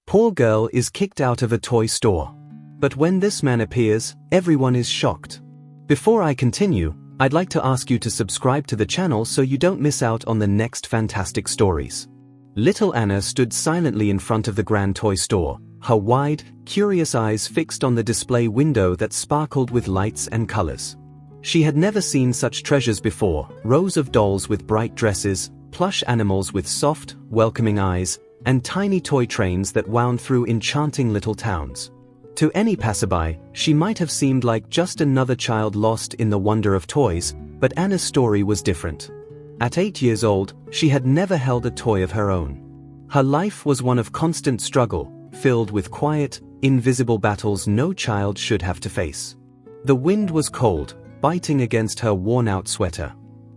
Poor girl is kicked out of a toy store. But when this man appears, everyone is shocked. Before I continue, I'd like to ask you to subscribe to the channel so you don't miss out on the next fantastic stories. Little Anna stood silently in front of the grand toy store, her wide, curious eyes fixed on the display window that sparkled with lights and colors. She had never seen such treasures before: rows of dolls with bright dresses, plush animals with soft, welcoming eyes, and tiny toy trains that wound through enchanting little towns. To any passerby, she might have seemed like just another child lost in the wonder of toys, but Anna's story was different. At 8 years old, she had never held a toy of her own. Her life was one of constant struggle, filled with quiet, invisible battles no child should have to face. The wind was cold, biting against her worn-out sweater.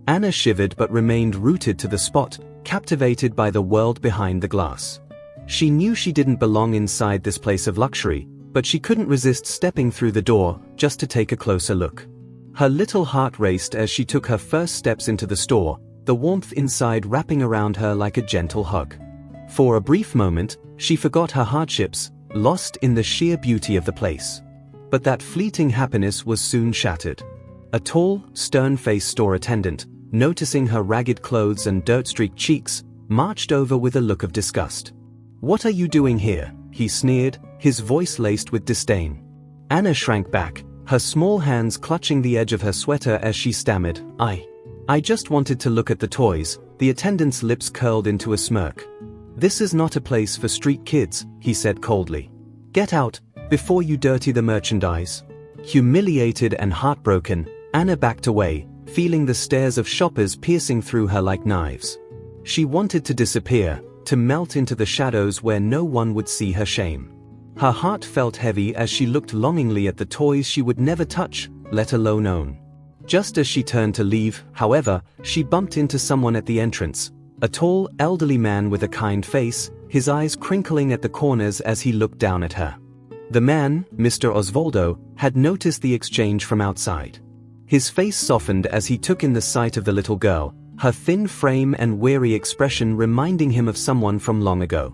Anna shivered but remained rooted to the spot, captivated by the world behind the glass. She knew she didn't belong inside this place of luxury, but she couldn't resist stepping through the door just to take a closer look. Her little heart raced as she took her first steps into the store, the warmth inside wrapping around her like a gentle hug. For a brief moment, she forgot her hardships, lost in the sheer beauty of the place. But that fleeting happiness was soon shattered. A tall, stern-faced store attendant, noticing her ragged clothes and dirt-streaked cheeks, marched over with a look of disgust. "What are you doing here?" he sneered, his voice laced with disdain. Anna shrank back, her small hands clutching the edge of her sweater as she stammered, I just wanted to look at the toys." The attendant's lips curled into a smirk. "This is not a place for street kids," he said coldly. "Get out, before you dirty the merchandise." Humiliated and heartbroken, Anna backed away, feeling the stares of shoppers piercing through her like knives. She wanted to disappear, to melt into the shadows where no one would see her shame. Her heart felt heavy as she looked longingly at the toys she would never touch, let alone own. Just as she turned to leave, however, she bumped into someone at the entrance, a tall, elderly man with a kind face, his eyes crinkling at the corners as he looked down at her. The man, Mr. Osvaldo, had noticed the exchange from outside. His face softened as he took in the sight of the little girl, her thin frame and weary expression reminding him of someone from long ago.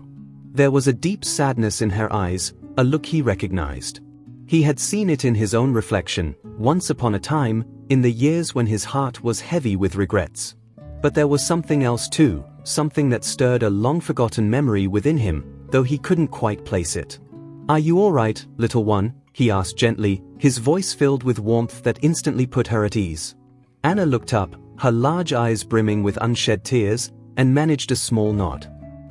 There was a deep sadness in her eyes, a look he recognized. He had seen it in his own reflection, once upon a time, in the years when his heart was heavy with regrets. But there was something else too, something that stirred a long-forgotten memory within him, though he couldn't quite place it. "Are you all right, little one?" he asked gently, his voice filled with warmth that instantly put her at ease. Anna looked up, her large eyes brimming with unshed tears, and managed a small nod.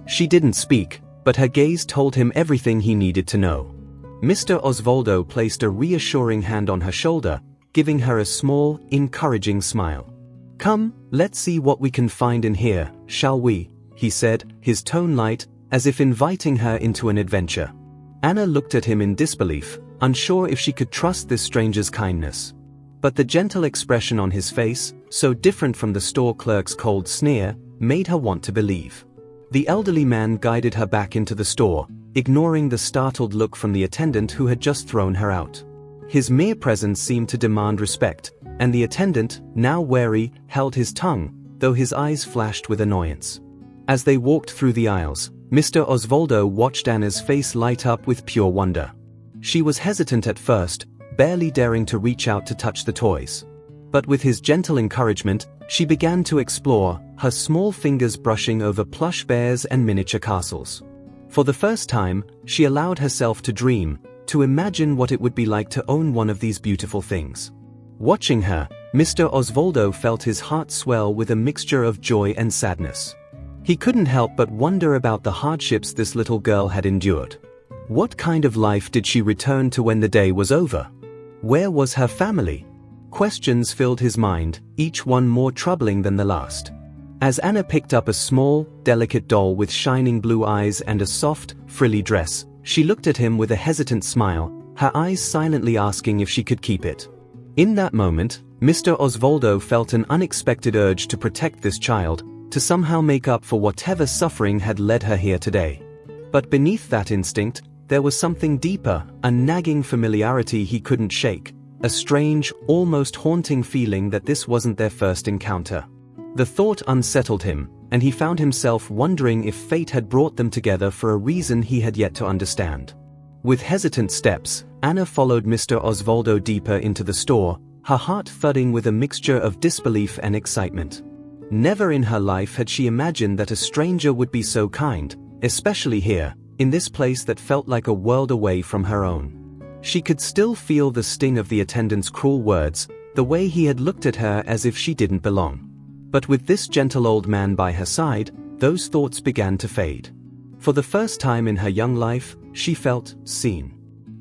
She didn't speak, but her gaze told him everything he needed to know. Mr. Osvaldo placed a reassuring hand on her shoulder, giving her a small, encouraging smile. "Come, let's see what we can find in here, shall we?" he said, his tone light, as if inviting her into an adventure. Anna looked at him in disbelief, unsure if she could trust this stranger's kindness. But the gentle expression on his face, so different from the store clerk's cold sneer, made her want to believe. The elderly man guided her back into the store, ignoring the startled look from the attendant who had just thrown her out. His mere presence seemed to demand respect, and the attendant, now wary, held his tongue, though his eyes flashed with annoyance. As they walked through the aisles, Mr. Osvaldo watched Anna's face light up with pure wonder. She was hesitant at first, barely daring to reach out to touch the toys. But with his gentle encouragement, she began to explore, her small fingers brushing over plush bears and miniature castles. For the first time, she allowed herself to dream, to imagine what it would be like to own one of these beautiful things. Watching her, Mr. Osvaldo felt his heart swell with a mixture of joy and sadness. He couldn't help but wonder about the hardships this little girl had endured. What kind of life did she return to when the day was over? Where was her family? Questions filled his mind, each one more troubling than the last. As Anna picked up a small, delicate doll with shining blue eyes and a soft, frilly dress, she looked at him with a hesitant smile, her eyes silently asking if she could keep it. In that moment, Mr. Osvaldo felt an unexpected urge to protect this child, to somehow make up for whatever suffering had led her here today. But beneath that instinct, there was something deeper, a nagging familiarity he couldn't shake, a strange, almost haunting feeling that this wasn't their first encounter. The thought unsettled him, and he found himself wondering if fate had brought them together for a reason he had yet to understand. With hesitant steps, Anna followed Mr. Osvaldo deeper into the store, her heart thudding with a mixture of disbelief and excitement. Never in her life had she imagined that a stranger would be so kind, especially here, in this place that felt like a world away from her own. She could still feel the sting of the attendant's cruel words, the way he had looked at her as if she didn't belong. But with this gentle old man by her side, those thoughts began to fade. For the first time in her young life, she felt seen.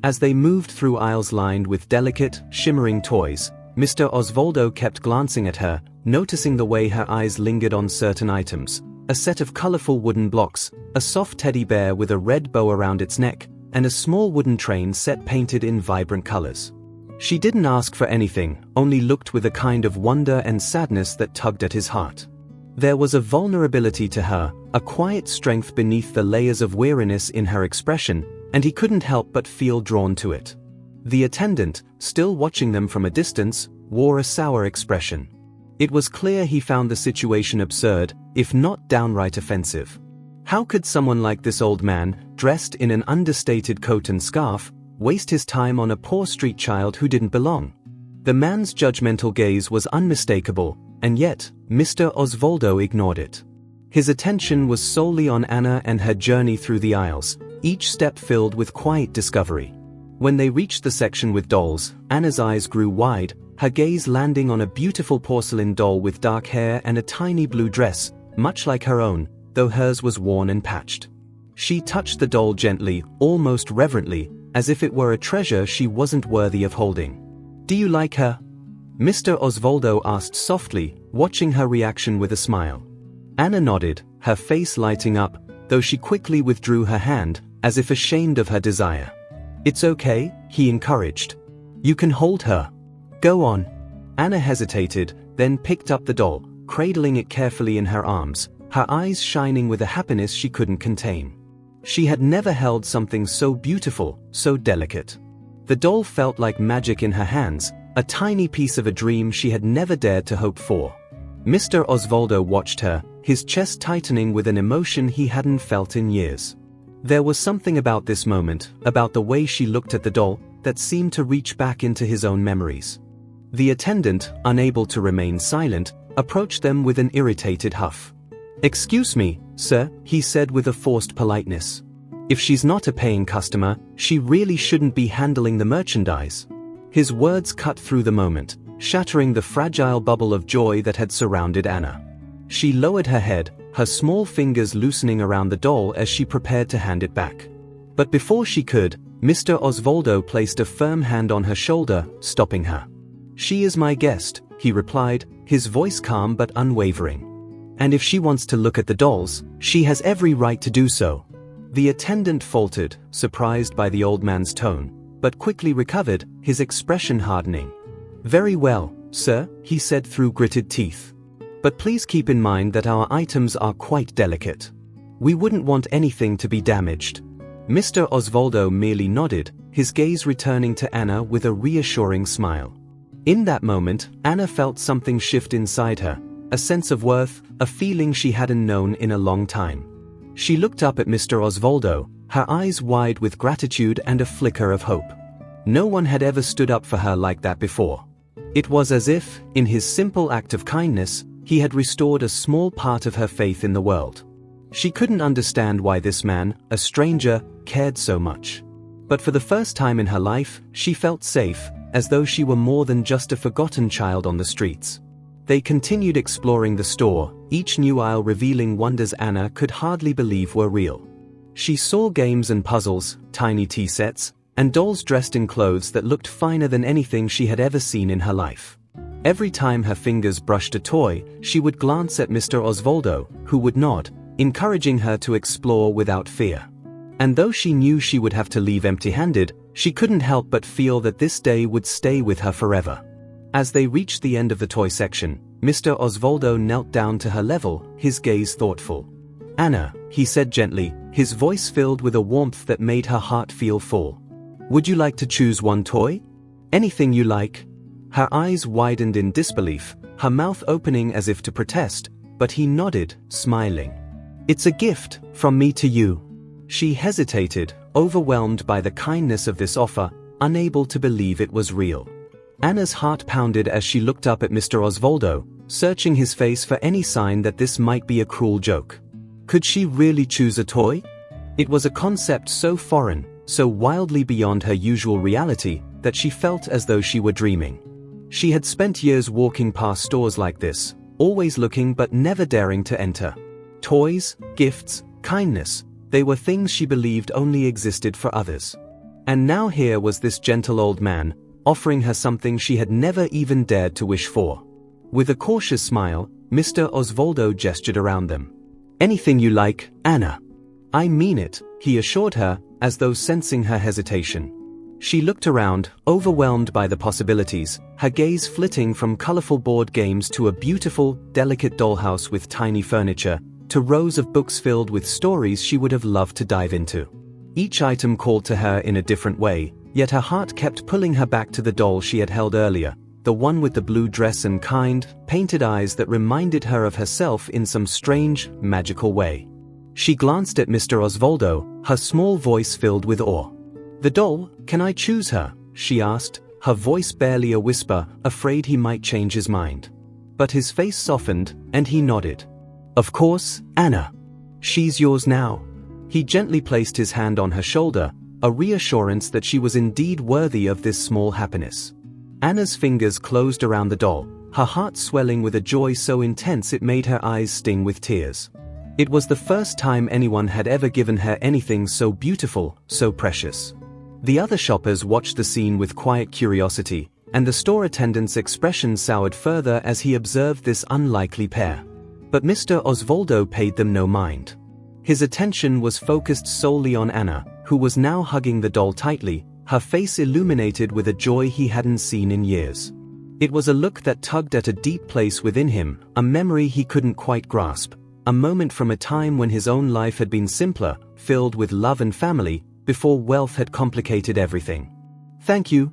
As they moved through aisles lined with delicate, shimmering toys, Mr. Osvaldo kept glancing at her, noticing the way her eyes lingered on certain items: a set of colorful wooden blocks, a soft teddy bear with a red bow around its neck, and a small wooden train set painted in vibrant colors. She didn't ask for anything, only looked with a kind of wonder and sadness that tugged at his heart. There was a vulnerability to her, a quiet strength beneath the layers of weariness in her expression, and he couldn't help but feel drawn to it. The attendant, still watching them from a distance, wore a sour expression. It was clear he found the situation absurd, if not downright offensive. How could someone like this old man, dressed in an understated coat and scarf, waste his time on a poor street child who didn't belong? The man's judgmental gaze was unmistakable, and yet, Mr. Osvaldo ignored it. His attention was solely on Anna and her journey through the aisles, each step filled with quiet discovery. When they reached the section with dolls, Anna's eyes grew wide, her gaze landing on a beautiful porcelain doll with dark hair and a tiny blue dress, much like her own, though hers was worn and patched. She touched the doll gently, almost reverently, as if it were a treasure she wasn't worthy of holding. "Do you like her?" Mr. Osvaldo asked softly, watching her reaction with a smile. Anna nodded, her face lighting up, though she quickly withdrew her hand, as if ashamed of her desire. "It's okay," he encouraged. "You can hold her. Go on." Anna hesitated, then picked up the doll, cradling it carefully in her arms, her eyes shining with a happiness she couldn't contain. She had never held something so beautiful, so delicate. The doll felt like magic in her hands, a tiny piece of a dream she had never dared to hope for. Mr. Osvaldo watched her, his chest tightening with an emotion he hadn't felt in years. There was something about this moment, about the way she looked at the doll, that seemed to reach back into his own memories. The attendant, unable to remain silent, approached them with an irritated huff. "Excuse me, sir," he said with a forced politeness. "If she's not a paying customer, she really shouldn't be handling the merchandise." His words cut through the moment, shattering the fragile bubble of joy that had surrounded Anna. She lowered her head, her small fingers loosening around the doll as she prepared to hand it back. But before she could, Mr. Osvaldo placed a firm hand on her shoulder, stopping her. "She is my guest," he replied, his voice calm but unwavering. "And if she wants to look at the dolls, she has every right to do so." The attendant faltered, surprised by the old man's tone, but quickly recovered, his expression hardening. "Very well, sir," he said through gritted teeth. "But please keep in mind that our items are quite delicate. We wouldn't want anything to be damaged." Mr. Osvaldo merely nodded, his gaze returning to Anna with a reassuring smile. In that moment, Anna felt something shift inside her, a sense of worth, a feeling she hadn't known in a long time. She looked up at Mr. Osvaldo, her eyes wide with gratitude and a flicker of hope. No one had ever stood up for her like that before. It was as if, in his simple act of kindness, he had restored a small part of her faith in the world. She couldn't understand why this man, a stranger, cared so much. But for the first time in her life, she felt safe, as though she were more than just a forgotten child on the streets. They continued exploring the store, each new aisle revealing wonders Anna could hardly believe were real. She saw games and puzzles, tiny tea sets, and dolls dressed in clothes that looked finer than anything she had ever seen in her life. Every time her fingers brushed a toy, she would glance at Mr. Osvaldo, who would nod, encouraging her to explore without fear. And though she knew she would have to leave empty-handed, she couldn't help but feel that this day would stay with her forever. As they reached the end of the toy section, Mr. Osvaldo knelt down to her level, his gaze thoughtful. "Anna," he said gently, his voice filled with a warmth that made her heart feel full. "Would you like to choose one toy? Anything you like?" Her eyes widened in disbelief, her mouth opening as if to protest, but he nodded, smiling. "It's a gift from me to you." She hesitated, overwhelmed by the kindness of this offer, unable to believe it was real. Anna's heart pounded as she looked up at Mr. Osvaldo, searching his face for any sign that this might be a cruel joke. Could she really choose a toy? It was a concept so foreign, so wildly beyond her usual reality, that she felt as though she were dreaming. She had spent years walking past stores like this, always looking but never daring to enter. Toys, gifts, kindness, they were things she believed only existed for others. And now here was this gentle old man, offering her something she had never even dared to wish for. With a cautious smile, Mr. Osvaldo gestured around them. "Anything you like, Anna." "I mean it," he assured her, as though sensing her hesitation. She looked around, overwhelmed by the possibilities, her gaze flitting from colorful board games to a beautiful, delicate dollhouse with tiny furniture, to rows of books filled with stories she would have loved to dive into. Each item called to her in a different way, yet her heart kept pulling her back to the doll she had held earlier, the one with the blue dress and kind, painted eyes that reminded her of herself in some strange, magical way. She glanced at Mr. Osvaldo, her small voice filled with awe. "The doll, can I choose her?" she asked, her voice barely a whisper, afraid he might change his mind. But his face softened, and he nodded. "Of course, Anna. She's yours now." He gently placed his hand on her shoulder, a reassurance that she was indeed worthy of this small happiness. Anna's fingers closed around the doll, her heart swelling with a joy so intense it made her eyes sting with tears. It was the first time anyone had ever given her anything so beautiful, so precious. The other shoppers watched the scene with quiet curiosity, and the store attendant's expression soured further as he observed this unlikely pair. But Mr. Osvaldo paid them no mind. His attention was focused solely on Anna, who was now hugging the doll tightly, her face illuminated with a joy he hadn't seen in years. It was a look that tugged at a deep place within him, a memory he couldn't quite grasp, a moment from a time when his own life had been simpler, filled with love and family, before wealth had complicated everything. Thank you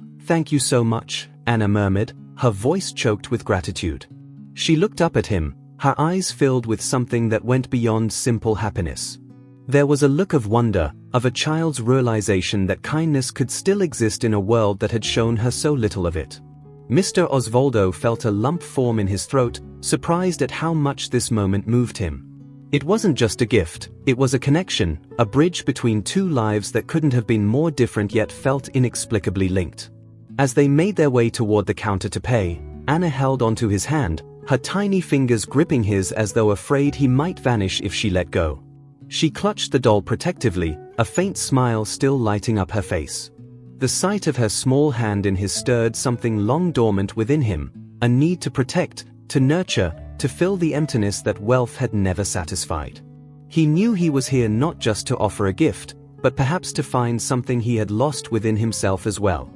so much," Anna murmured, her voice choked with gratitude. She looked up at him, her eyes filled with something that went beyond simple happiness. There was a look of wonder, of a child's realization that kindness could still exist in a world that had shown her so little of it. Mr. Osvaldo felt a lump form in his throat, surprised at how much this moment moved him. It wasn't just a gift, it was a connection, a bridge between two lives that couldn't have been more different yet felt inexplicably linked. As they made their way toward the counter to pay, Anna held onto his hand, her tiny fingers gripping his as though afraid he might vanish if she let go. She clutched the doll protectively, a faint smile still lighting up her face. The sight of her small hand in his stirred something long dormant within him, a need to protect, to nurture, to fill the emptiness that wealth had never satisfied. He knew he was here not just to offer a gift, but perhaps to find something he had lost within himself as well.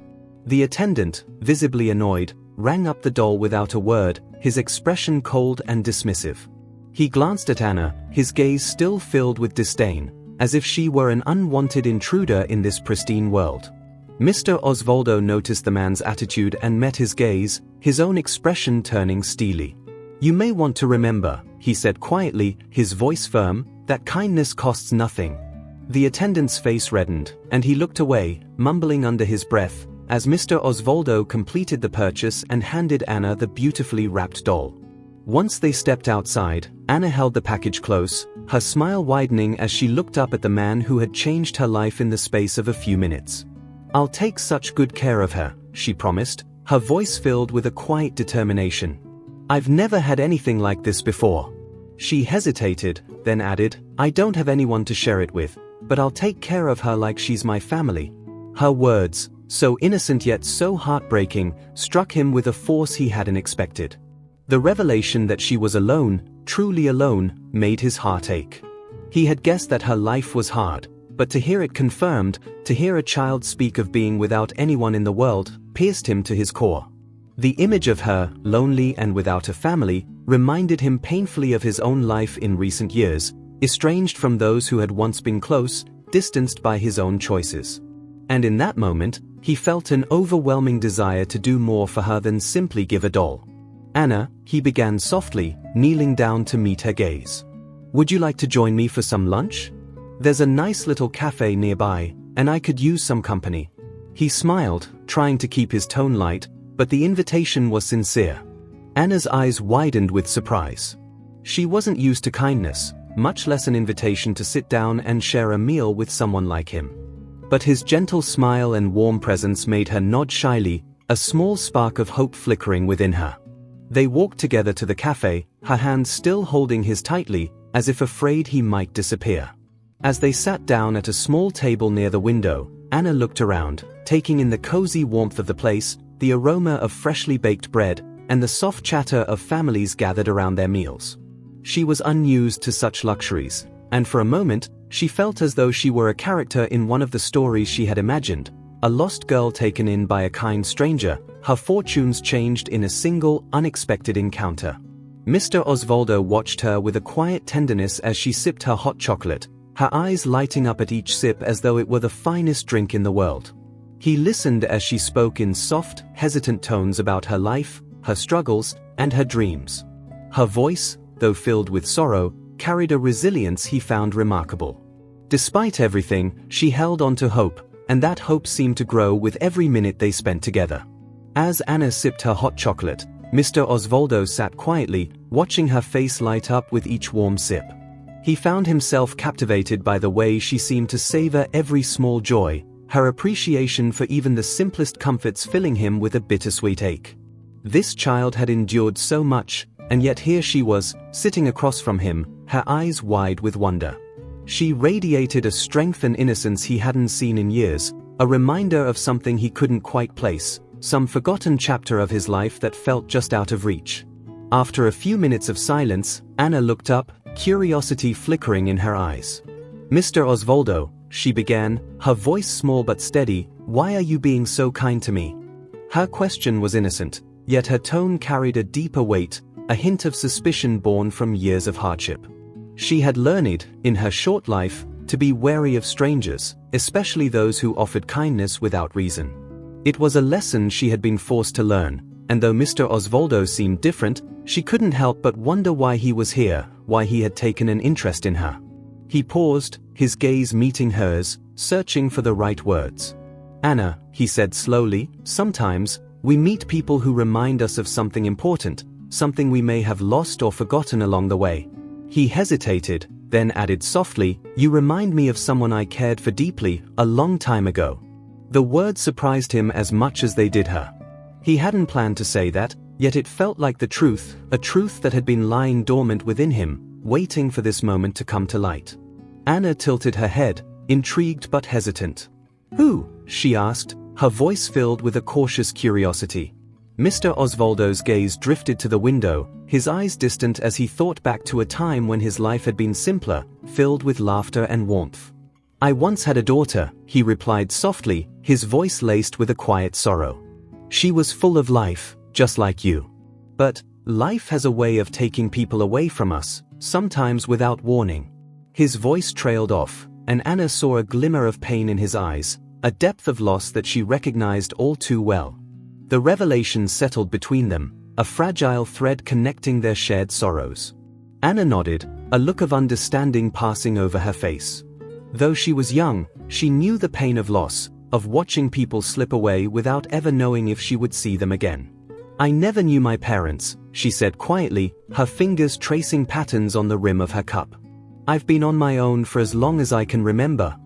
The attendant, visibly annoyed, rang up the doll without a word, his expression cold and dismissive. He glanced at Anna, his gaze still filled with disdain, as if she were an unwanted intruder in this pristine world. Mr. Osvaldo noticed the man's attitude and met his gaze, his own expression turning steely. "You may want to remember," he said quietly, his voice firm, "that kindness costs nothing." The attendant's face reddened, and he looked away, mumbling under his breath, as Mr. Osvaldo completed the purchase and handed Anna the beautifully wrapped doll. Once they stepped outside, Anna held the package close, her smile widening as she looked up at the man who had changed her life in the space of a few minutes. "I'll take such good care of her," she promised, her voice filled with a quiet determination. "I've never had anything like this before." She hesitated, then added, "I don't have anyone to share it with, but I'll take care of her like she's my family." Her words, so innocent yet so heartbreaking, struck him with a force he hadn't expected. The revelation that she was alone, truly alone, made his heart ache. He had guessed that her life was hard, but to hear it confirmed, to hear a child speak of being without anyone in the world, pierced him to his core. The image of her, lonely and without a family, reminded him painfully of his own life in recent years, estranged from those who had once been close, distanced by his own choices. And in that moment, he felt an overwhelming desire to do more for her than simply give a doll. Anna, he began softly, kneeling down to meet her gaze. Would you like to join me for some lunch? There's a nice little cafe nearby, and I could use some company. He smiled, trying to keep his tone light, but the invitation was sincere. Anna's eyes widened with surprise. She wasn't used to kindness, much less an invitation to sit down and share a meal with someone like him. But his gentle smile and warm presence made her nod shyly, a small spark of hope flickering within her. They walked together to the cafe, her hands still holding his tightly, as if afraid he might disappear. As they sat down at a small table near the window, Anna looked around, taking in the cozy warmth of the place, the aroma of freshly baked bread, and the soft chatter of families gathered around their meals. She was unused to such luxuries, and for a moment, she felt as though she were a character in one of the stories she had imagined, a lost girl taken in by a kind stranger, her fortunes changed in a single, unexpected encounter. Mr. Osvaldo watched her with a quiet tenderness as she sipped her hot chocolate, her eyes lighting up at each sip as though it were the finest drink in the world. He listened as she spoke in soft, hesitant tones about her life, her struggles, and her dreams. Her voice, though filled with sorrow, carried a resilience he found remarkable. Despite everything, she held on to hope, and that hope seemed to grow with every minute they spent together. As Anna sipped her hot chocolate, Mr. Osvaldo sat quietly, watching her face light up with each warm sip. He found himself captivated by the way she seemed to savor every small joy, her appreciation for even the simplest comforts filling him with a bittersweet ache. This child had endured so much, and yet here she was, sitting across from him, her eyes wide with wonder. She radiated a strength and innocence he hadn't seen in years, a reminder of something he couldn't quite place, some forgotten chapter of his life that felt just out of reach. After a few minutes of silence, Anna looked up, curiosity flickering in her eyes. Mr. Osvaldo, she began, her voice small but steady, why are you being so kind to me? Her question was innocent, yet her tone carried a deeper weight, a hint of suspicion born from years of hardship. She had learned, in her short life, to be wary of strangers, especially those who offered kindness without reason. It was a lesson she had been forced to learn, and though Mr. Osvaldo seemed different, she couldn't help but wonder why he was here, why he had taken an interest in her. He paused, his gaze meeting hers, searching for the right words. Anna, he said slowly, sometimes, we meet people who remind us of something important, something we may have lost or forgotten along the way. He hesitated, then added softly, you remind me of someone I cared for deeply, a long time ago. The words surprised him as much as they did her. He hadn't planned to say that, yet it felt like the truth, a truth that had been lying dormant within him, waiting for this moment to come to light. Anna tilted her head, intrigued but hesitant. Who? She asked, her voice filled with a cautious curiosity. Mr. Osvaldo's gaze drifted to the window, his eyes distant as he thought back to a time when his life had been simpler, filled with laughter and warmth. I once had a daughter, he replied softly, his voice laced with a quiet sorrow. She was full of life, just like you. But life has a way of taking people away from us, sometimes without warning. His voice trailed off, and Anna saw a glimmer of pain in his eyes, a depth of loss that she recognized all too well. The revelation settled between them, a fragile thread connecting their shared sorrows. Anna nodded, a look of understanding passing over her face. Though she was young, she knew the pain of loss, of watching people slip away without ever knowing if she would see them again. I never knew my parents, she said quietly, her fingers tracing patterns on the rim of her cup. I've been on my own for as long as I can remember.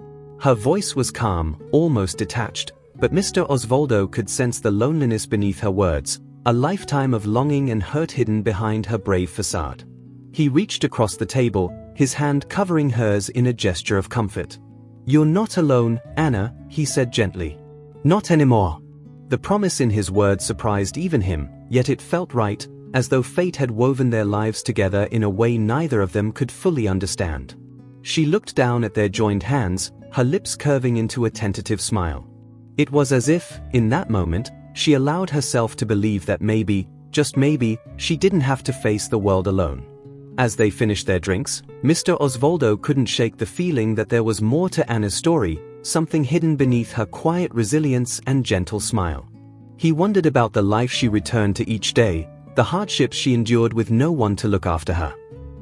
Her voice was calm, almost detached, but Mr. Osvaldo could sense the loneliness beneath her words, a lifetime of longing and hurt hidden behind her brave facade. He reached across the table, his hand covering hers in a gesture of comfort. You're not alone, Anna, he said gently. Not anymore. The promise in his words surprised even him, yet it felt right, as though fate had woven their lives together in a way neither of them could fully understand. She looked down at their joined hands, her lips curving into a tentative smile. It was as if, in that moment, she allowed herself to believe that maybe, just maybe, she didn't have to face the world alone. As they finished their drinks, Mr. Osvaldo couldn't shake the feeling that there was more to Anna's story, something hidden beneath her quiet resilience and gentle smile. He wondered about the life she returned to each day, the hardships she endured with no one to look after her.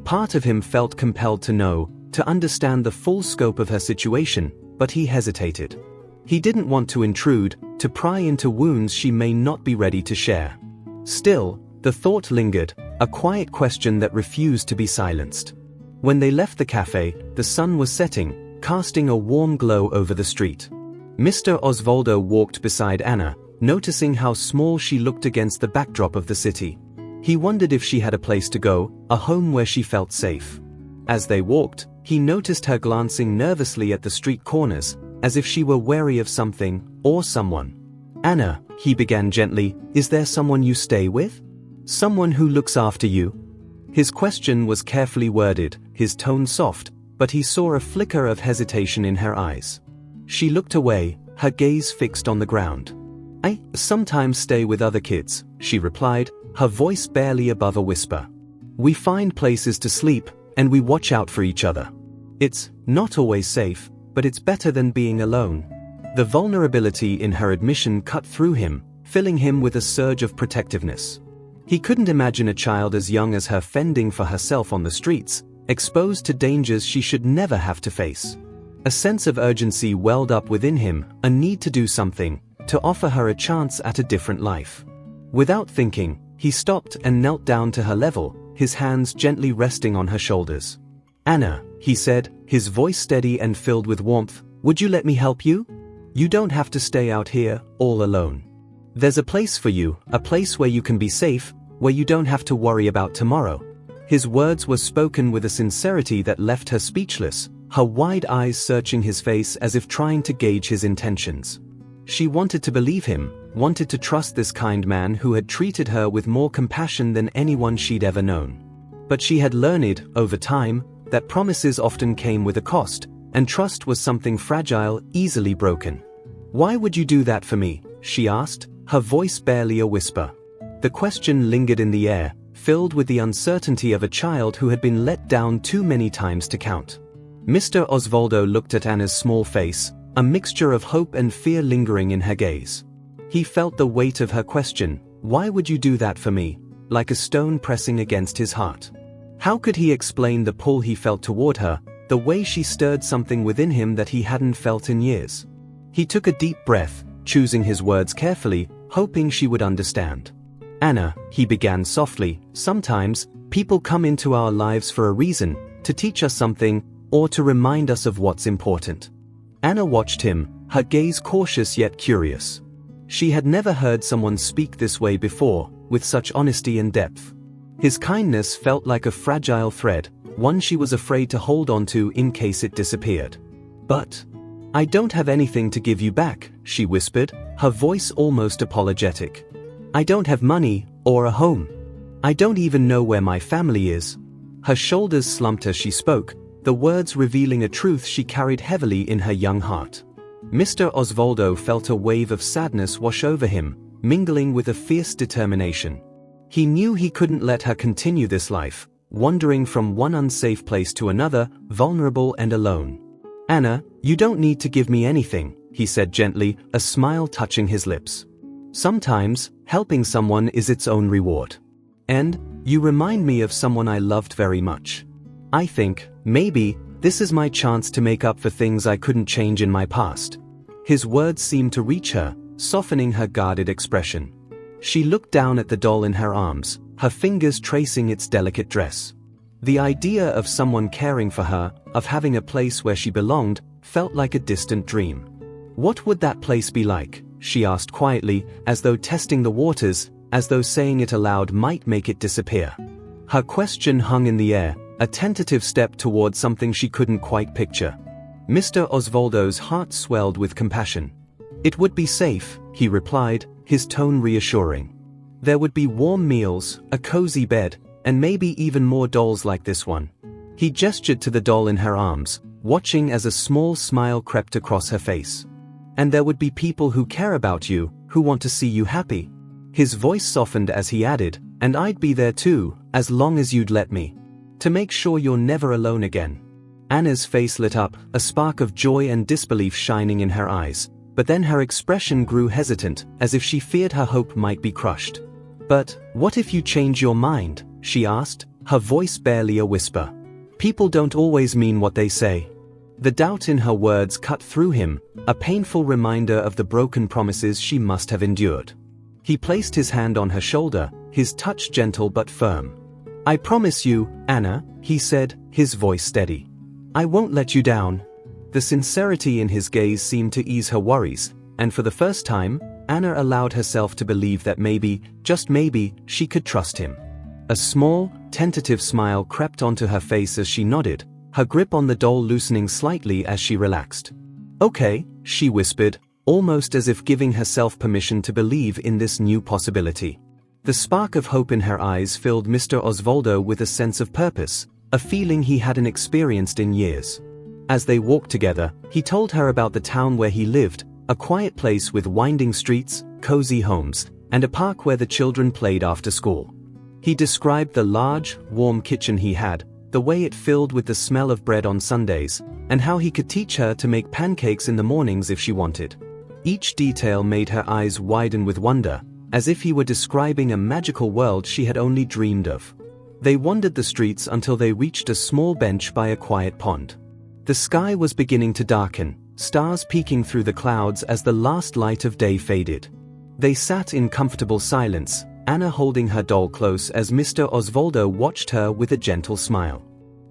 Part of him felt compelled to know, to understand the full scope of her situation, but he hesitated. He didn't want to intrude, to pry into wounds she may not be ready to share. Still, the thought lingered, a quiet question that refused to be silenced. When they left the cafe, the sun was setting, casting a warm glow over the street. Mr. Osvaldo walked beside Anna, noticing how small she looked against the backdrop of the city. He wondered if she had a place to go, a home where she felt safe. As they walked, he noticed her glancing nervously at the street corners, as if she were wary of something, or someone. "Anna," he began gently, "is there someone you stay with? Someone who looks after you?" His question was carefully worded, his tone soft, but he saw a flicker of hesitation in her eyes. She looked away, her gaze fixed on the ground. "I sometimes stay with other kids," she replied, her voice barely above a whisper. "We find places to sleep, and we watch out for each other. It's not always safe, but it's better than being alone." The vulnerability in her admission cut through him, filling him with a surge of protectiveness. He couldn't imagine a child as young as her fending for herself on the streets, exposed to dangers she should never have to face. A sense of urgency welled up within him, a need to do something, to offer her a chance at a different life. Without thinking, he stopped and knelt down to her level, his hands gently resting on her shoulders. "Anna," he said, his voice steady and filled with warmth, "would you let me help you? You don't have to stay out here, all alone. There's a place for you, a place where you can be safe, where you don't have to worry about tomorrow." His words were spoken with a sincerity that left her speechless, her wide eyes searching his face as if trying to gauge his intentions. She wanted to believe him, wanted to trust this kind man who had treated her with more compassion than anyone she'd ever known. But she had learned, over time, that promises often came with a cost, and trust was something fragile, easily broken. "Why would you do that for me?" she asked, her voice barely a whisper. The question lingered in the air, filled with the uncertainty of a child who had been let down too many times to count. Mr. Osvaldo looked at Anna's small face, a mixture of hope and fear lingering in her gaze. He felt the weight of her question, "Why would you do that for me?" like a stone pressing against his heart. How could he explain the pull he felt toward her, the way she stirred something within him that he hadn't felt in years? He took a deep breath, choosing his words carefully, hoping she would understand. "Anna," he began softly, "sometimes, people come into our lives for a reason, to teach us something, or to remind us of what's important." Anna watched him, her gaze cautious yet curious. She had never heard someone speak this way before, with such honesty and depth. His kindness felt like a fragile thread, one she was afraid to hold onto in case it disappeared. "But I don't have anything to give you back," she whispered, her voice almost apologetic. "I don't have money, or a home. I don't even know where my family is." Her shoulders slumped as she spoke, the words revealing a truth she carried heavily in her young heart. Mr. Osvaldo felt a wave of sadness wash over him, mingling with a fierce determination. He knew he couldn't let her continue this life, wandering from one unsafe place to another, vulnerable and alone. "Anna, you don't need to give me anything," he said gently, a smile touching his lips. "Sometimes, helping someone is its own reward. And, you remind me of someone I loved very much. I think, maybe, this is my chance to make up for things I couldn't change in my past." His words seemed to reach her, softening her guarded expression. She looked down at the doll in her arms, her fingers tracing its delicate dress. The idea of someone caring for her, of having a place where she belonged, felt like a distant dream. "What would that place be like?" she asked quietly, as though testing the waters, as though saying it aloud might make it disappear. Her question hung in the air, a tentative step toward something she couldn't quite picture. Mr. Osvaldo's heart swelled with compassion. "It would be safe," he replied, his tone reassuring. "There would be warm meals, a cozy bed, and maybe even more dolls like this one." He gestured to the doll in her arms, watching as a small smile crept across her face. "And there would be people who care about you, who want to see you happy." His voice softened as he added, "And I'd be there too, as long as you'd let me. To make sure you're never alone again." Anna's face lit up, a spark of joy and disbelief shining in her eyes, but then her expression grew hesitant, as if she feared her hope might be crushed. But, what if you change your mind? She asked, her voice barely a whisper. People don't always mean what they say. The doubt in her words cut through him, a painful reminder of the broken promises she must have endured. He placed his hand on her shoulder, his touch gentle but firm. I promise you, Anna, he said, his voice steady. I won't let you down. The sincerity in his gaze seemed to ease her worries, and for the first time, Anna allowed herself to believe that maybe, just maybe, she could trust him. A small, tentative smile crept onto her face as she nodded, her grip on the doll loosening slightly as she relaxed. Okay, she whispered, almost as if giving herself permission to believe in this new possibility. The spark of hope in her eyes filled Mr. Osvaldo with a sense of purpose, a feeling he hadn't experienced in years. As they walked together, he told her about the town where he lived, a quiet place with winding streets, cozy homes, and a park where the children played after school. He described the large, warm kitchen he had, the way it filled with the smell of bread on Sundays, and how he could teach her to make pancakes in the mornings if she wanted. Each detail made her eyes widen with wonder, as if he were describing a magical world she had only dreamed of. They wandered the streets until they reached a small bench by a quiet pond. The sky was beginning to darken, stars peeking through the clouds as the last light of day faded. They sat in comfortable silence, Anna holding her doll close as Mr. Osvaldo watched her with a gentle smile.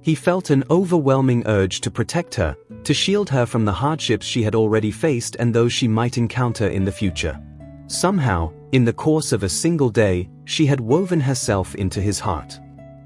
He felt an overwhelming urge to protect her, to shield her from the hardships she had already faced and those she might encounter in the future. Somehow, in the course of a single day, she had woven herself into his heart.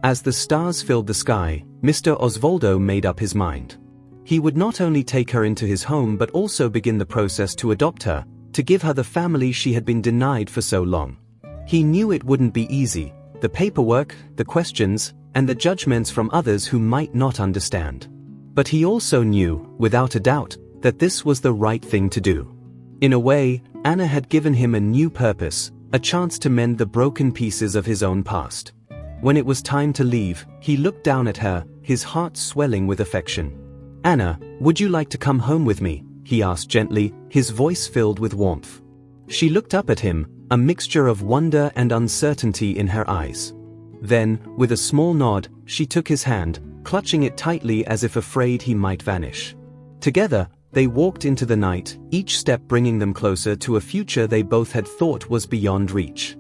As the stars filled the sky, Mr. Osvaldo made up his mind. He would not only take her into his home but also begin the process to adopt her, to give her the family she had been denied for so long. He knew it wouldn't be easy, the paperwork, the questions, and the judgments from others who might not understand. But he also knew, without a doubt, that this was the right thing to do. In a way, Anna had given him a new purpose, a chance to mend the broken pieces of his own past. When it was time to leave, he looked down at her, his heart swelling with affection. Anna, would you like to come home with me? He asked gently, his voice filled with warmth. She looked up at him, a mixture of wonder and uncertainty in her eyes. Then, with a small nod, she took his hand, clutching it tightly as if afraid he might vanish. Together, they walked into the night, each step bringing them closer to a future they both had thought was beyond reach.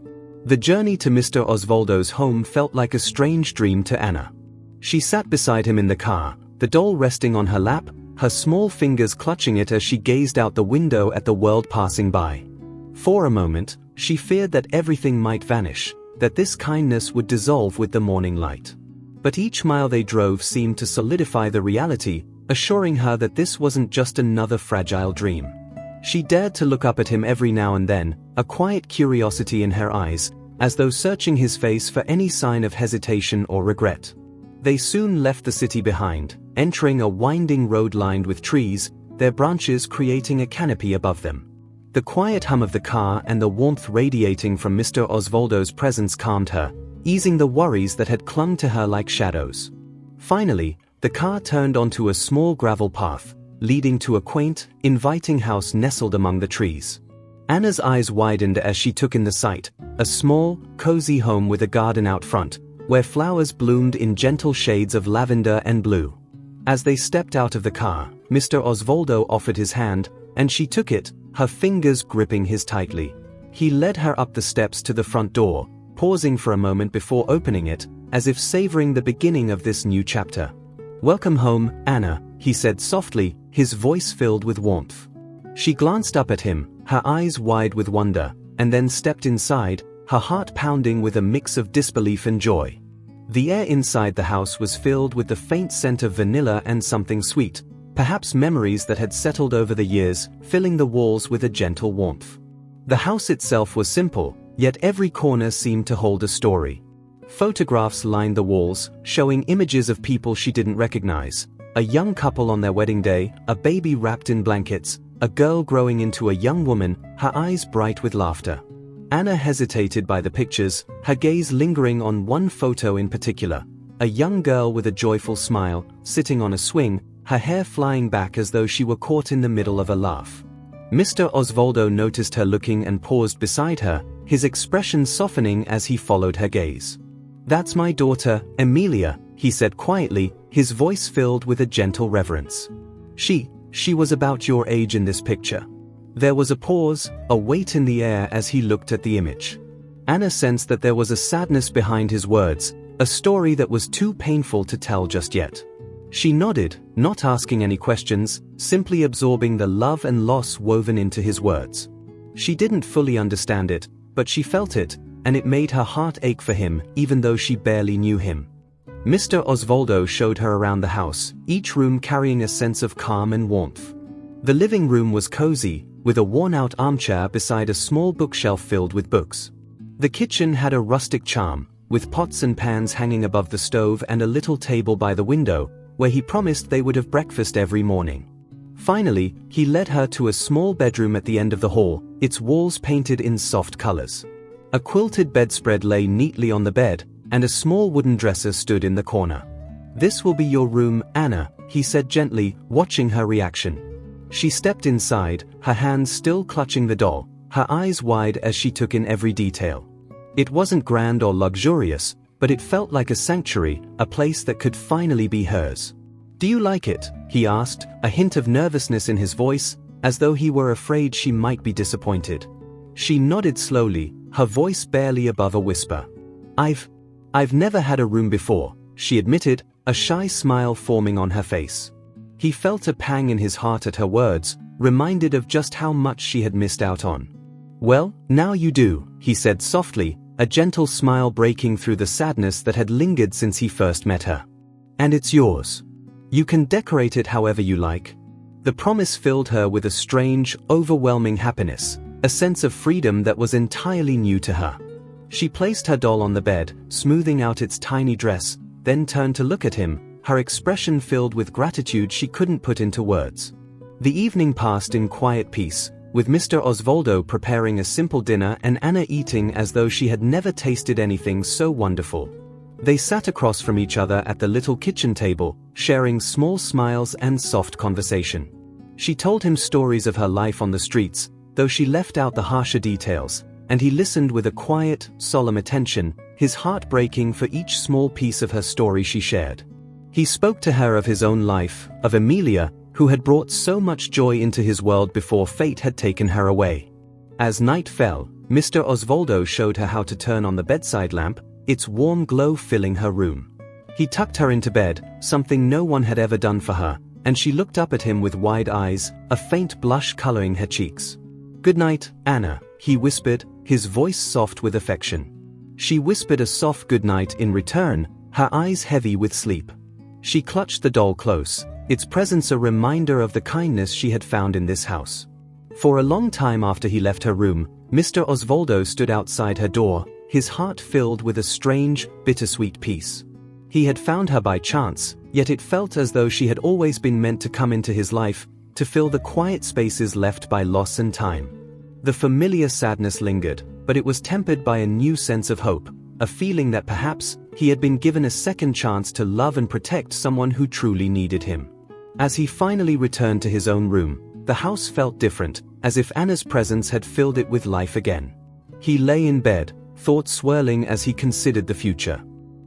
The journey to Mr. Osvaldo's home felt like a strange dream to Anna. She sat beside him in the car, the doll resting on her lap, her small fingers clutching it as she gazed out the window at the world passing by. For a moment, she feared that everything might vanish, that this kindness would dissolve with the morning light. But each mile they drove seemed to solidify the reality, assuring her that this wasn't just another fragile dream. She dared to look up at him every now and then, a quiet curiosity in her eyes, as though searching his face for any sign of hesitation or regret. They soon left the city behind, entering a winding road lined with trees, their branches creating a canopy above them. The quiet hum of the car and the warmth radiating from Mr. Osvaldo's presence calmed her, easing the worries that had clung to her like shadows. Finally, the car turned onto a small gravel path, leading to a quaint, inviting house nestled among the trees. Anna's eyes widened as she took in the sight, a small, cozy home with a garden out front, where flowers bloomed in gentle shades of lavender and blue. As they stepped out of the car, Mr. Osvaldo offered his hand, and she took it, her fingers gripping his tightly. He led her up the steps to the front door, pausing for a moment before opening it, as if savoring the beginning of this new chapter. Welcome home, Anna, he said softly, his voice filled with warmth. She glanced up at him, her eyes wide with wonder, and then stepped inside, her heart pounding with a mix of disbelief and joy. The air inside the house was filled with the faint scent of vanilla and something sweet, perhaps memories that had settled over the years, filling the walls with a gentle warmth. The house itself was simple, yet every corner seemed to hold a story. Photographs lined the walls, showing images of people she didn't recognize. A young couple on their wedding day, a baby wrapped in blankets, a girl growing into a young woman, her eyes bright with laughter. Anna hesitated by the pictures, her gaze lingering on one photo in particular. A young girl with a joyful smile, sitting on a swing, her hair flying back as though she were caught in the middle of a laugh. Mr. Osvaldo noticed her looking and paused beside her, his expression softening as he followed her gaze. "That's my daughter, Emilia," he said quietly, his voice filled with a gentle reverence. She was about your age in this picture." There was a pause, a weight in the air as he looked at the image. Anna sensed that there was a sadness behind his words, a story that was too painful to tell just yet. She nodded, not asking any questions, simply absorbing the love and loss woven into his words. She didn't fully understand it, but she felt it, and it made her heart ache for him, even though she barely knew him. Mr. Osvaldo showed her around the house, each room carrying a sense of calm and warmth. The living room was cozy, with a worn-out armchair beside a small bookshelf filled with books. The kitchen had a rustic charm, with pots and pans hanging above the stove and a little table by the window, where he promised they would have breakfast every morning. Finally, he led her to a small bedroom at the end of the hall, its walls painted in soft colors. A quilted bedspread lay neatly on the bed, and a small wooden dresser stood in the corner. "This will be your room, Anna," he said gently, watching her reaction. She stepped inside, her hands still clutching the doll, her eyes wide as she took in every detail. It wasn't grand or luxurious, but it felt like a sanctuary, a place that could finally be hers. "Do you like it?" he asked, a hint of nervousness in his voice, as though he were afraid she might be disappointed. She nodded slowly, her voice barely above a whisper. I've never had a room before," she admitted, a shy smile forming on her face. He felt a pang in his heart at her words, reminded of just how much she had missed out on. "Well, now you do," he said softly, a gentle smile breaking through the sadness that had lingered since he first met her. "And it's yours. You can decorate it however you like." The promise filled her with a strange, overwhelming happiness, a sense of freedom that was entirely new to her. She placed her doll on the bed, smoothing out its tiny dress, then turned to look at him, her expression filled with gratitude she couldn't put into words. The evening passed in quiet peace, with Mr. Osvaldo preparing a simple dinner and Anna eating as though she had never tasted anything so wonderful. They sat across from each other at the little kitchen table, sharing small smiles and soft conversation. She told him stories of her life on the streets, though she left out the harsher details, and he listened with a quiet, solemn attention, his heart breaking for each small piece of her story she shared. He spoke to her of his own life, of Emilia, who had brought so much joy into his world before fate had taken her away. As night fell, Mr. Osvaldo showed her how to turn on the bedside lamp, its warm glow filling her room. He tucked her into bed, something no one had ever done for her, and she looked up at him with wide eyes, a faint blush coloring her cheeks. "Good night, Anna," he whispered, his voice soft with affection. She whispered a soft goodnight in return, her eyes heavy with sleep. She clutched the doll close, its presence a reminder of the kindness she had found in this house. For a long time after he left her room, Mr. Osvaldo stood outside her door, his heart filled with a strange, bittersweet peace. He had found her by chance, yet it felt as though she had always been meant to come into his life, to fill the quiet spaces left by loss and time. The familiar sadness lingered, but it was tempered by a new sense of hope, a feeling that perhaps he had been given a second chance to love and protect someone who truly needed him. As he finally returned to his own room, the house felt different, as if Anna's presence had filled it with life again. He lay in bed, thoughts swirling as he considered the future.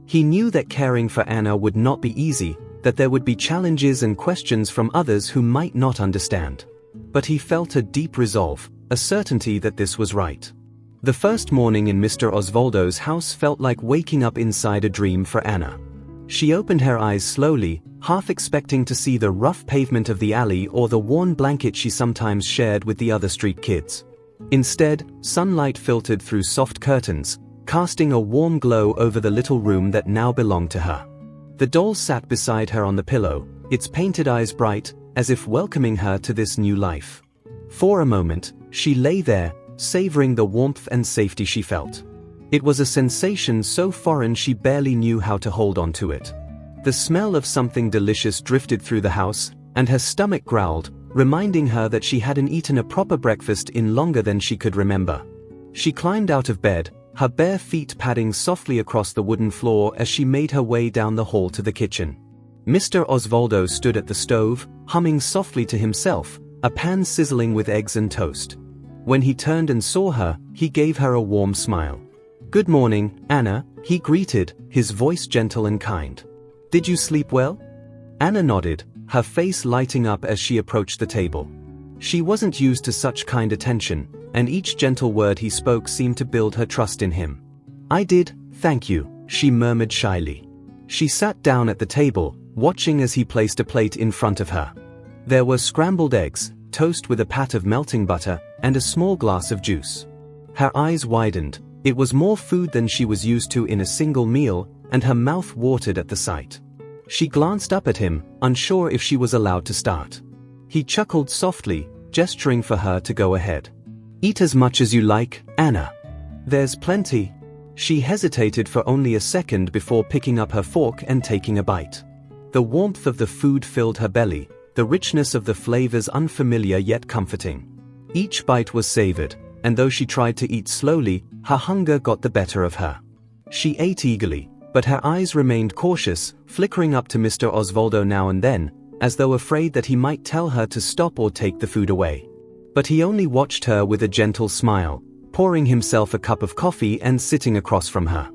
He knew that caring for Anna would not be easy, that there would be challenges and questions from others who might not understand. But he felt a deep resolve, a certainty that this was right. The first morning in Mr. Osvaldo's house felt like waking up inside a dream for Anna. She opened her eyes slowly, half expecting to see the rough pavement of the alley or the worn blanket she sometimes shared with the other street kids. Instead, sunlight filtered through soft curtains, casting a warm glow over the little room that now belonged to her. The doll sat beside her on the pillow, its painted eyes bright, as if welcoming her to this new life. For a moment, she lay there, savoring the warmth and safety she felt. It was a sensation so foreign she barely knew how to hold on to it. The smell of something delicious drifted through the house, and her stomach growled, reminding her that she hadn't eaten a proper breakfast in longer than she could remember. She climbed out of bed, her bare feet padding softly across the wooden floor as she made her way down the hall to the kitchen. Mr. Osvaldo stood at the stove, humming softly to himself, a pan sizzling with eggs and toast. When he turned and saw her, he gave her a warm smile. "Good morning, Anna," he greeted, his voice gentle and kind. "Did you sleep well?" Anna nodded, her face lighting up as she approached the table. She wasn't used to such kind attention, and each gentle word he spoke seemed to build her trust in him. "I did, thank you," she murmured shyly. She sat down at the table, watching as he placed a plate in front of her. There were scrambled eggs, toast with a pat of melting butter, and a small glass of juice. Her eyes widened. It was more food than she was used to in a single meal, and her mouth watered at the sight. She glanced up at him, unsure if she was allowed to start. He chuckled softly, gesturing for her to go ahead. "Eat as much as you like, Anna. There's plenty." She hesitated for only a second before picking up her fork and taking a bite. The warmth of the food filled her belly, the richness of the flavors unfamiliar yet comforting. Each bite was savored, and though she tried to eat slowly, her hunger got the better of her. She ate eagerly, but her eyes remained cautious, flickering up to Mr. Osvaldo now and then, as though afraid that he might tell her to stop or take the food away. But he only watched her with a gentle smile, pouring himself a cup of coffee and sitting across from her.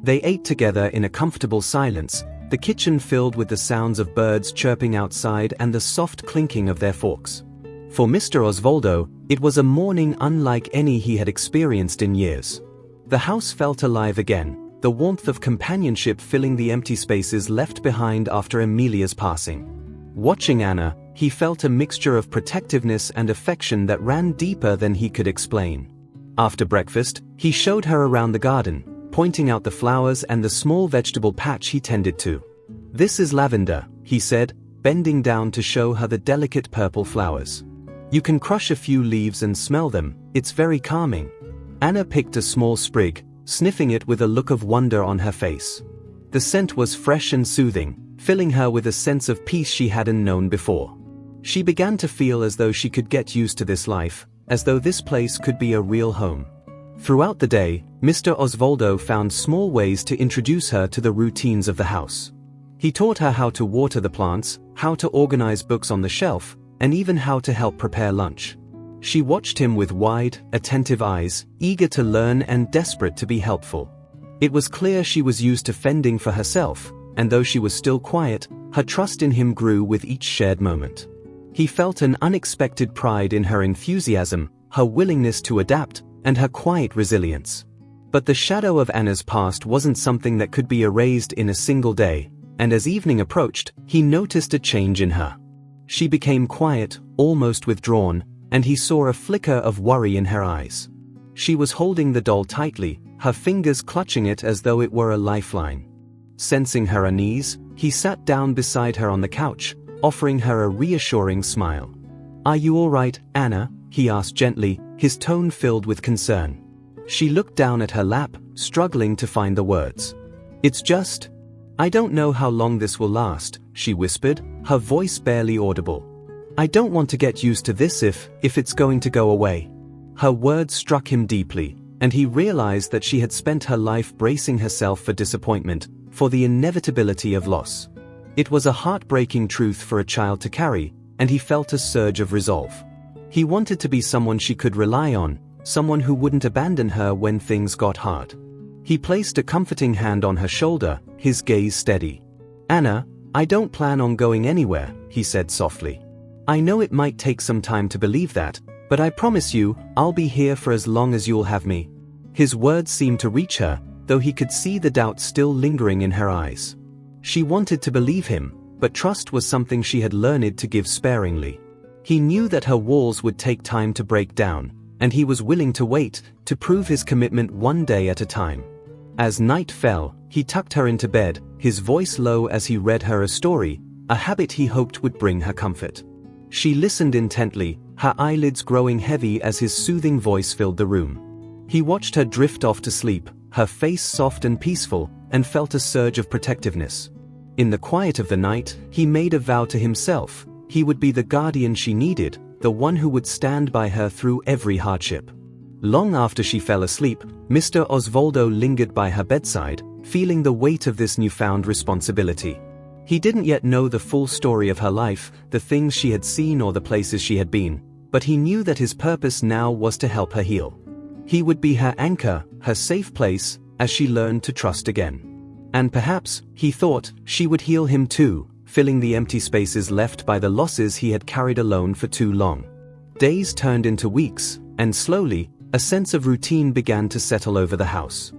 They ate together in a comfortable silence, the kitchen filled with the sounds of birds chirping outside and the soft clinking of their forks. For Mr. Osvaldo, it was a morning unlike any he had experienced in years. The house felt alive again, the warmth of companionship filling the empty spaces left behind after Emilia's passing. Watching Anna, he felt a mixture of protectiveness and affection that ran deeper than he could explain. After breakfast, he showed her around the garden, pointing out the flowers and the small vegetable patch he tended to. "This is lavender," he said, bending down to show her the delicate purple flowers. "You can crush a few leaves and smell them, it's very calming." Anna picked a small sprig, sniffing it with a look of wonder on her face. The scent was fresh and soothing, filling her with a sense of peace she hadn't known before. She began to feel as though she could get used to this life, as though this place could be a real home. Throughout the day, Mr. Osvaldo found small ways to introduce her to the routines of the house. He taught her how to water the plants, how to organize books on the shelf, and even how to help prepare lunch. She watched him with wide, attentive eyes, eager to learn and desperate to be helpful. It was clear she was used to fending for herself, and though she was still quiet, her trust in him grew with each shared moment. He felt an unexpected pride in her enthusiasm, her willingness to adapt, and her quiet resilience. But the shadow of Anna's past wasn't something that could be erased in a single day, and as evening approached, he noticed a change in her. She became quiet, almost withdrawn, and he saw a flicker of worry in her eyes. She was holding the doll tightly, her fingers clutching it as though it were a lifeline. Sensing her unease, he sat down beside her on the couch, offering her a reassuring smile. "Are you all right, Anna?" he asked gently, his tone filled with concern. She looked down at her lap, struggling to find the words. "It's just... I don't know how long this will last," she whispered, her voice barely audible. "I don't want to get used to this if it's going to go away." Her words struck him deeply, and he realized that she had spent her life bracing herself for disappointment, for the inevitability of loss. It was a heartbreaking truth for a child to carry, and he felt a surge of resolve. He wanted to be someone she could rely on, someone who wouldn't abandon her when things got hard. He placed a comforting hand on her shoulder, his gaze steady. "Anna, I don't plan on going anywhere," he said softly. "I know it might take some time to believe that, but I promise you, I'll be here for as long as you'll have me." His words seemed to reach her, though he could see the doubt still lingering in her eyes. She wanted to believe him, but trust was something she had learned to give sparingly. He knew that her walls would take time to break down, and he was willing to wait, to prove his commitment one day at a time. As night fell, he tucked her into bed, his voice low as he read her a story, a habit he hoped would bring her comfort. She listened intently, her eyelids growing heavy as his soothing voice filled the room. He watched her drift off to sleep, her face soft and peaceful, and felt a surge of protectiveness. In the quiet of the night, he made a vow to himself. He would be the guardian she needed, the one who would stand by her through every hardship. Long after she fell asleep, Mr. Osvaldo lingered by her bedside, feeling the weight of this newfound responsibility. He didn't yet know the full story of her life, the things she had seen or the places she had been, but he knew that his purpose now was to help her heal. He would be her anchor, her safe place, as she learned to trust again. And perhaps, he thought, she would heal him too, filling the empty spaces left by the losses he had carried alone for too long. Days turned into weeks, and slowly, a sense of routine began to settle over the house.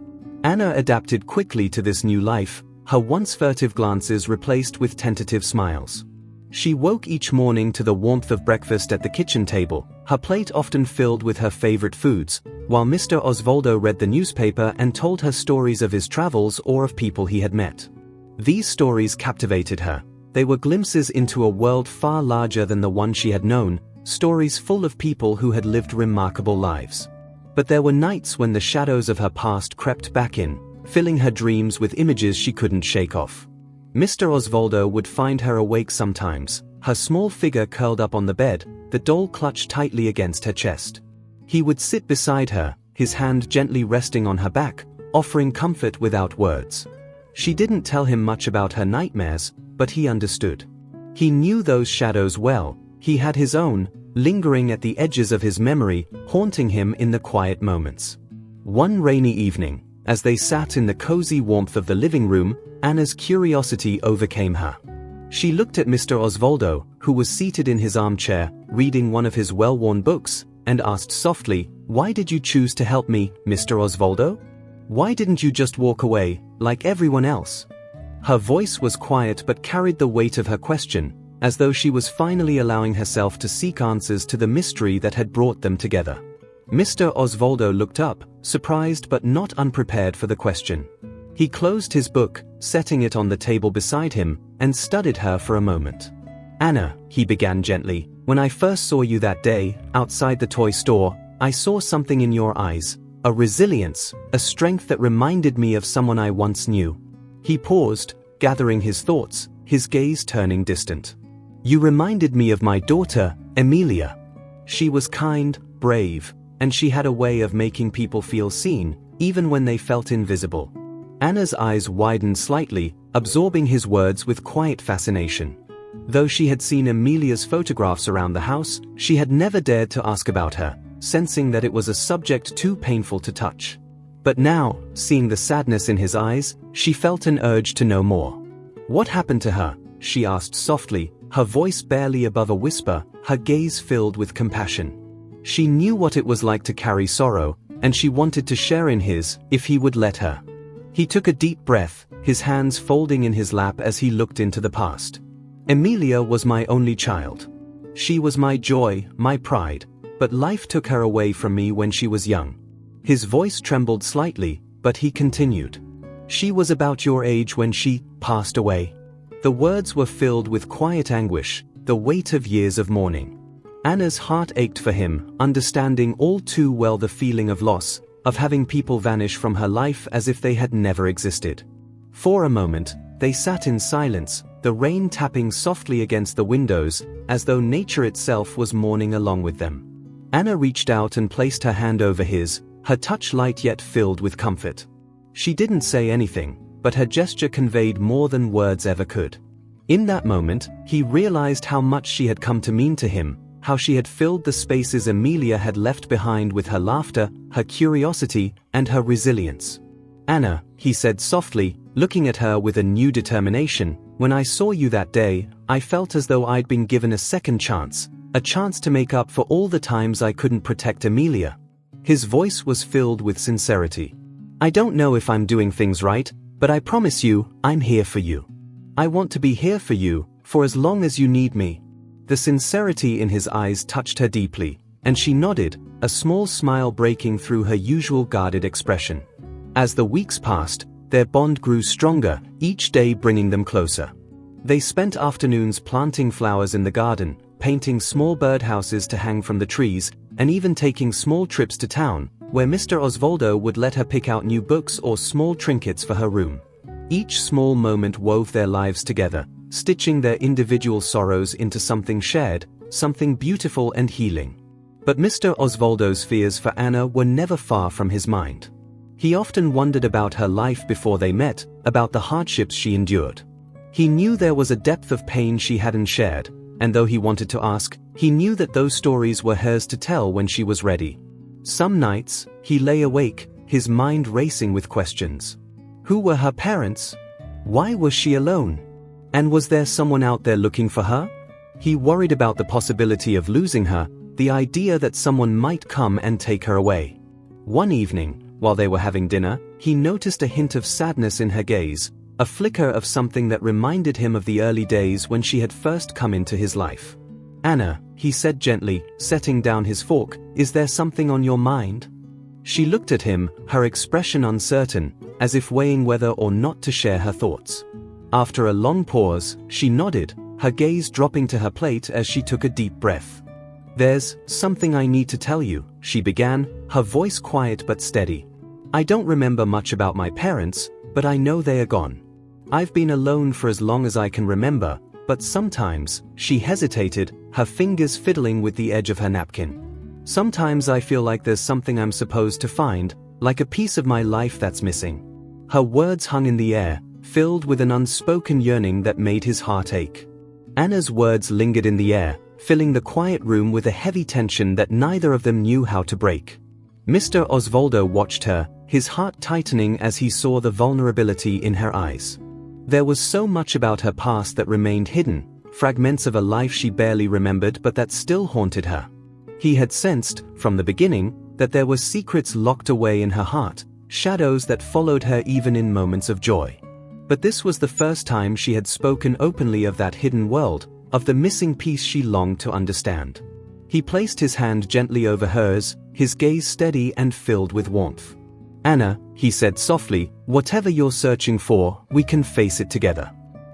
Anna adapted quickly to this new life, her once furtive glances replaced with tentative smiles. She woke each morning to the warmth of breakfast at the kitchen table, her plate often filled with her favorite foods, while Mr. Osvaldo read the newspaper and told her stories of his travels or of people he had met. These stories captivated her. They were glimpses into a world far larger than the one she had known, stories full of people who had lived remarkable lives. But there were nights when the shadows of her past crept back in, filling her dreams with images she couldn't shake off. Mr. Osvaldo would find her awake sometimes, her small figure curled up on the bed, the doll clutched tightly against her chest. He would sit beside her, his hand gently resting on her back, offering comfort without words. She didn't tell him much about her nightmares, but he understood. He knew those shadows well. He had his own, lingering at the edges of his memory, haunting him in the quiet moments. One rainy evening, as they sat in the cozy warmth of the living room, Anna's curiosity overcame her. She looked at Mr. Osvaldo, who was seated in his armchair, reading one of his well-worn books, and asked softly, "Why did you choose to help me, Mr. Osvaldo? Why didn't you just walk away, like everyone else?" Her voice was quiet but carried the weight of her question, as though she was finally allowing herself to seek answers to the mystery that had brought them together. Mr. Osvaldo looked up, surprised but not unprepared for the question. He closed his book, setting it on the table beside him, and studied her for a moment. "Anna," he began gently, "when I first saw you that day, outside the toy store, I saw something in your eyes, a resilience, a strength that reminded me of someone I once knew." He paused, gathering his thoughts, his gaze turning distant. "You reminded me of my daughter, Emilia. She was kind, brave, and she had a way of making people feel seen, even when they felt invisible." Anna's eyes widened slightly, absorbing his words with quiet fascination. Though she had seen Emilia's photographs around the house, she had never dared to ask about her, sensing that it was a subject too painful to touch. But now, seeing the sadness in his eyes, she felt an urge to know more. "What happened to her?" she asked softly, her voice barely above a whisper, her gaze filled with compassion. She knew what it was like to carry sorrow, and she wanted to share in his, if he would let her. He took a deep breath, his hands folding in his lap as he looked into the past. "Emilia was my only child. She was my joy, my pride, but life took her away from me when she was young." His voice trembled slightly, but he continued. "She was about your age when she passed away." The words were filled with quiet anguish, the weight of years of mourning. Anna's heart ached for him, understanding all too well the feeling of loss, of having people vanish from her life as if they had never existed. For a moment, they sat in silence, the rain tapping softly against the windows, as though nature itself was mourning along with them. Anna reached out and placed her hand over his, her touch light yet filled with comfort. She didn't say anything, but her gesture conveyed more than words ever could. In that moment, he realized how much she had come to mean to him, how she had filled the spaces Emilia had left behind with her laughter, her curiosity, and her resilience. "Anna," he said softly, looking at her with a new determination, "when I saw you that day, I felt as though I'd been given a second chance, a chance to make up for all the times I couldn't protect Emilia." His voice was filled with sincerity. "I don't know if I'm doing things right, but I promise you, I'm here for you. I want to be here for you, for as long as you need me." The sincerity in his eyes touched her deeply, and she nodded, a small smile breaking through her usual guarded expression. As the weeks passed, their bond grew stronger, each day bringing them closer. They spent afternoons planting flowers in the garden, painting small birdhouses to hang from the trees, and even taking small trips to town, where Mr. Osvaldo would let her pick out new books or small trinkets for her room. Each small moment wove their lives together, stitching their individual sorrows into something shared, something beautiful and healing. But Mr. Osvaldo's fears for Anna were never far from his mind. He often wondered about her life before they met, about the hardships she endured. He knew there was a depth of pain she hadn't shared, and though he wanted to ask, he knew that those stories were hers to tell when she was ready. Some nights, he lay awake, his mind racing with questions. Who were her parents? Why was she alone? And was there someone out there looking for her? He worried about the possibility of losing her, the idea that someone might come and take her away. One evening, while they were having dinner, he noticed a hint of sadness in her gaze, a flicker of something that reminded him of the early days when she had first come into his life. "Anna," he said gently, setting down his fork, "is there something on your mind?" She looked at him, her expression uncertain, as if weighing whether or not to share her thoughts. After a long pause, she nodded, her gaze dropping to her plate as she took a deep breath. "There's something I need to tell you," she began, her voice quiet but steady. "I don't remember much about my parents, but I know they are gone. I've been alone for as long as I can remember, but sometimes," she hesitated, her fingers fiddling with the edge of her napkin. "Sometimes I feel like there's something I'm supposed to find, like a piece of my life that's missing." Her words hung in the air, filled with an unspoken yearning that made his heart ache. Anna's words lingered in the air, filling the quiet room with a heavy tension that neither of them knew how to break. Mr. Osvaldo watched her, his heart tightening as he saw the vulnerability in her eyes. There was so much about her past that remained hidden, fragments of a life she barely remembered but that still haunted her. He had sensed, from the beginning, that there were secrets locked away in her heart, shadows that followed her even in moments of joy. But this was the first time she had spoken openly of that hidden world, of the missing piece she longed to understand. He placed his hand gently over hers, his gaze steady and filled with warmth. "Anna," he said softly, "whatever you're searching for, we can face it together.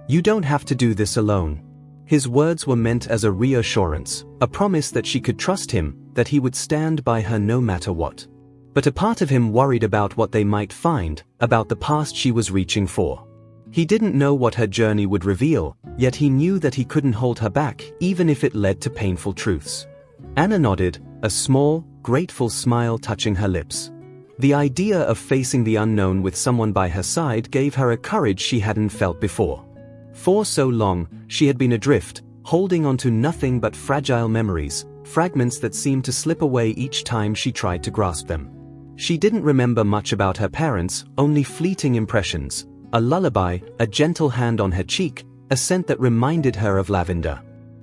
You don't have to do this alone." His words were meant as a reassurance, a promise that she could trust him, that he would stand by her no matter what. But a part of him worried about what they might find, about the past she was reaching for. He didn't know what her journey would reveal, yet he knew that he couldn't hold her back, even if it led to painful truths. Anna nodded, a small, grateful smile touching her lips. The idea of facing the unknown with someone by her side gave her a courage she hadn't felt before. For so long, she had been adrift, holding onto nothing but fragile memories, fragments that seemed to slip away each time she tried to grasp them. She didn't remember much about her parents, only fleeting impressions, a lullaby, a gentle hand on her cheek, a scent that reminded her of lavender.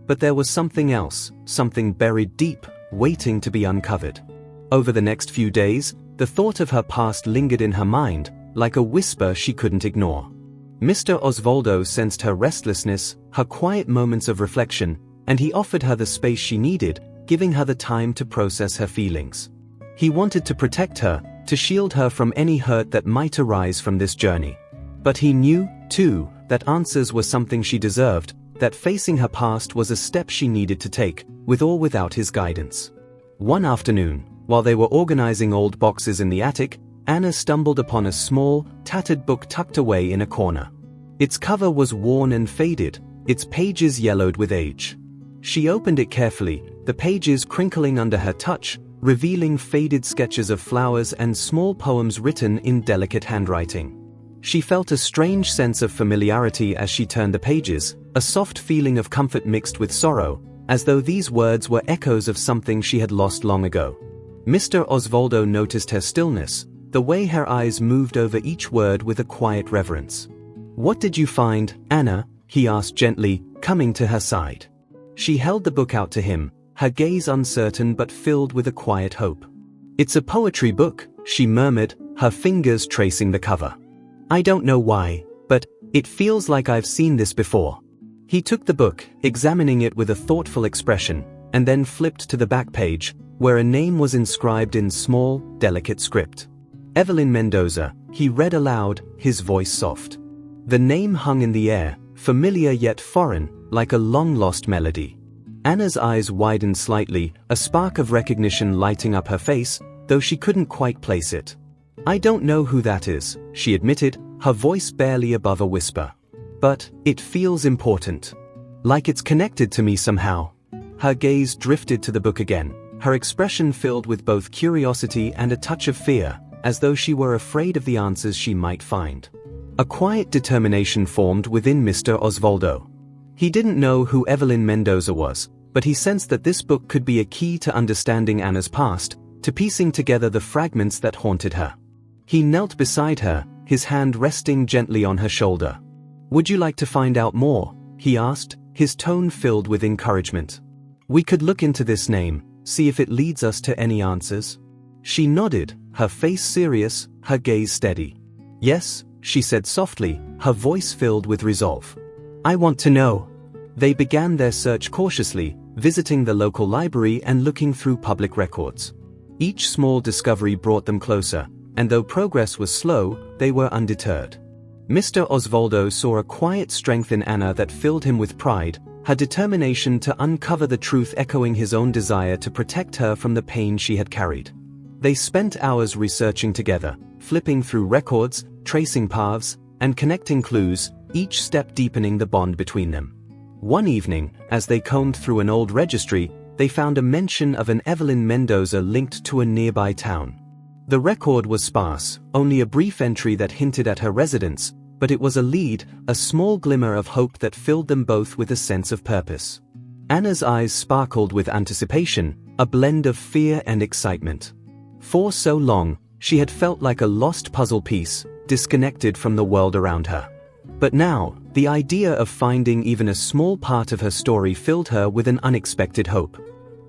But there was something else, something buried deep, waiting to be uncovered. Over the next few days, the thought of her past lingered in her mind, like a whisper she couldn't ignore. Mr. Osvaldo sensed her restlessness, her quiet moments of reflection, and he offered her the space she needed, giving her the time to process her feelings. He wanted to protect her, to shield her from any hurt that might arise from this journey. But he knew, too, that answers were something she deserved, that facing her past was a step she needed to take, with or without his guidance. One afternoon, while they were organizing old boxes in the attic, Anna stumbled upon a small, tattered book tucked away in a corner. Its cover was worn and faded, its pages yellowed with age. She opened it carefully, the pages crinkling under her touch, revealing faded sketches of flowers and small poems written in delicate handwriting. She felt a strange sense of familiarity as she turned the pages, a soft feeling of comfort mixed with sorrow, as though these words were echoes of something she had lost long ago. Mr. Osvaldo noticed her stillness, the way her eyes moved over each word with a quiet reverence. "What did you find, Anna?" he asked gently, coming to her side. She held the book out to him, her gaze uncertain but filled with a quiet hope. "It's a poetry book," she murmured, her fingers tracing the cover. "I don't know why, but it feels like I've seen this before." He took the book, examining it with a thoughtful expression, and then flipped to the back page, where a name was inscribed in small, delicate script. "Evelyn Mendoza," he read aloud, his voice soft. The name hung in the air, familiar yet foreign, like a long-lost melody. Anna's eyes widened slightly, a spark of recognition lighting up her face, though she couldn't quite place it. "I don't know who that is," she admitted, her voice barely above a whisper. "But it feels important. Like it's connected to me somehow." Her gaze drifted to the book again, her expression filled with both curiosity and a touch of fear, as though she were afraid of the answers she might find. A quiet determination formed within Mr. Osvaldo. He didn't know who Evelyn Mendoza was, but he sensed that this book could be a key to understanding Anna's past, to piecing together the fragments that haunted her. He knelt beside her, his hand resting gently on her shoulder. "Would you like to find out more?" he asked, his tone filled with encouragement. "We could look into this name, see if it leads us to any answers." She nodded, her face serious, her gaze steady. "Yes," she said softly, her voice filled with resolve. "I want to know." They began their search cautiously, visiting the local library and looking through public records. Each small discovery brought them closer, and though progress was slow, they were undeterred. Mr. Osvaldo saw a quiet strength in Anna that filled him with pride, her determination to uncover the truth echoing his own desire to protect her from the pain she had carried. They spent hours researching together, flipping through records, tracing paths, and connecting clues, each step deepening the bond between them. One evening, as they combed through an old registry, they found a mention of an Evelyn Mendoza linked to a nearby town. The record was sparse, only a brief entry that hinted at her residence, but it was a lead, a small glimmer of hope that filled them both with a sense of purpose. Anna's eyes sparkled with anticipation, a blend of fear and excitement. For so long, she had felt like a lost puzzle piece, disconnected from the world around her. But now, the idea of finding even a small part of her story filled her with an unexpected hope.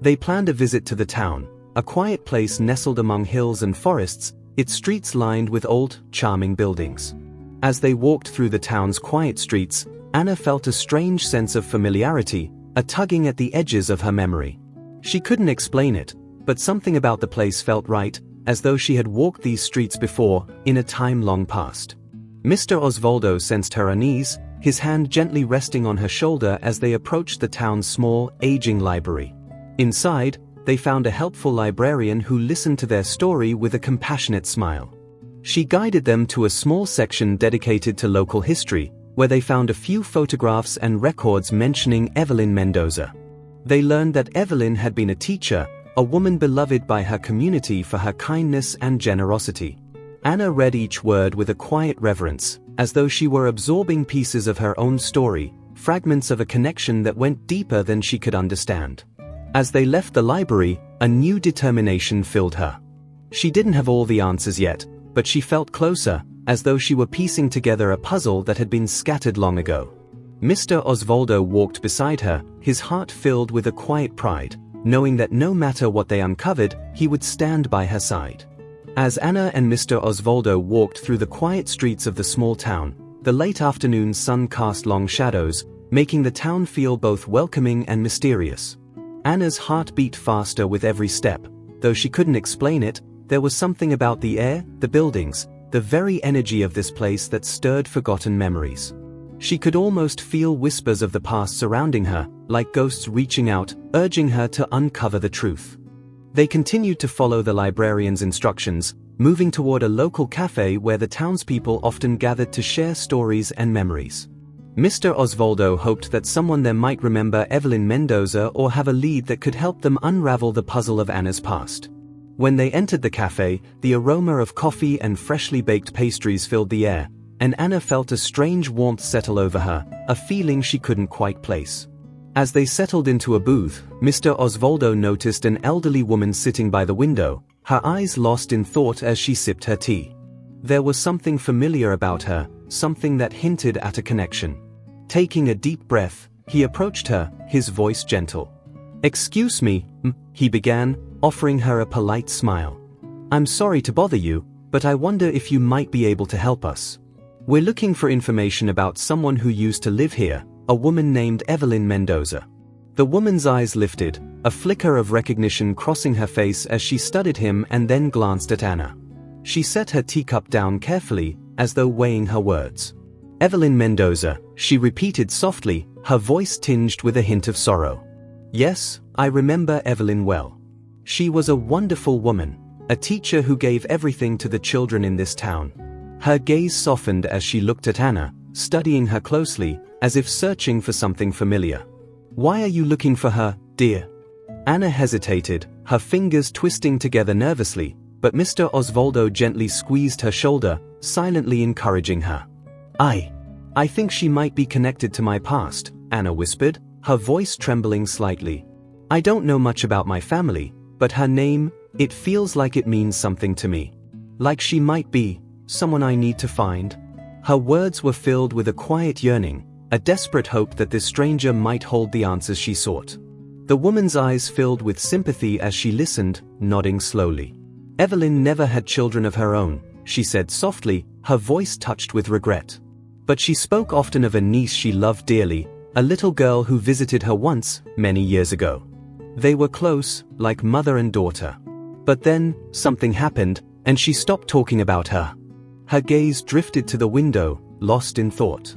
They planned a visit to the town, a quiet place nestled among hills and forests, its streets lined with old, charming buildings. As they walked through the town's quiet streets, Anna felt a strange sense of familiarity, a tugging at the edges of her memory. She couldn't explain it, but something about the place felt right, as though she had walked these streets before, in a time long past. Mr. Osvaldo sensed her unease, his hand gently resting on her shoulder as they approached the town's small, aging library. Inside, they found a helpful librarian who listened to their story with a compassionate smile. She guided them to a small section dedicated to local history, where they found a few photographs and records mentioning Evelyn Mendoza. They learned that Evelyn had been a teacher, a woman beloved by her community for her kindness and generosity. Anna read each word with a quiet reverence, as though she were absorbing pieces of her own story, fragments of a connection that went deeper than she could understand. As they left the library, a new determination filled her. She didn't have all the answers yet, but she felt closer, as though she were piecing together a puzzle that had been scattered long ago. Mr. Osvaldo walked beside her, his heart filled with a quiet pride, knowing that no matter what they uncovered, he would stand by her side. As Anna and Mr. Osvaldo walked through the quiet streets of the small town, the late afternoon sun cast long shadows, making the town feel both welcoming and mysterious. Anna's heart beat faster with every step. Though she couldn't explain it, there was something about the air, the buildings, the very energy of this place that stirred forgotten memories. She could almost feel whispers of the past surrounding her, like ghosts reaching out, urging her to uncover the truth. They continued to follow the librarian's instructions, moving toward a local cafe where the townspeople often gathered to share stories and memories. Mr. Osvaldo hoped that someone there might remember Evelyn Mendoza or have a lead that could help them unravel the puzzle of Anna's past. When they entered the cafe, the aroma of coffee and freshly baked pastries filled the air, and Anna felt a strange warmth settle over her, a feeling she couldn't quite place. As they settled into a booth, Mr. Osvaldo noticed an elderly woman sitting by the window, her eyes lost in thought as she sipped her tea. There was something familiar about her, something that hinted at a connection. Taking a deep breath, he approached her, his voice gentle. "Excuse me," he began, offering her a polite smile. "I'm sorry to bother you, but I wonder if you might be able to help us. We're looking for information about someone who used to live here, a woman named Evelyn Mendoza." The woman's eyes lifted, a flicker of recognition crossing her face as she studied him and then glanced at Anna. She set her teacup down carefully, as though weighing her words. "Evelyn Mendoza," she repeated softly, her voice tinged with a hint of sorrow. "Yes, I remember Evelyn well. She was a wonderful woman, a teacher who gave everything to the children in this town." Her gaze softened as she looked at Anna, studying her closely, as if searching for something familiar. "Why are you looking for her, dear?" Anna hesitated, her fingers twisting together nervously, but Mr. Osvaldo gently squeezed her shoulder, silently encouraging her. I think she might be connected to my past, Anna whispered, her voice trembling slightly. I don't know much about my family, but her name, it feels like it means something to me. Like she might be someone I need to find. Her words were filled with a quiet yearning, a desperate hope that this stranger might hold the answers she sought. The woman's eyes filled with sympathy as she listened, nodding slowly. Evelyn never had children of her own, she said softly, her voice touched with regret. But she spoke often of a niece she loved dearly, a little girl who visited her once, many years ago. They were close, like mother and daughter. But then, something happened, and she stopped talking about her. Her gaze drifted to the window, lost in thought.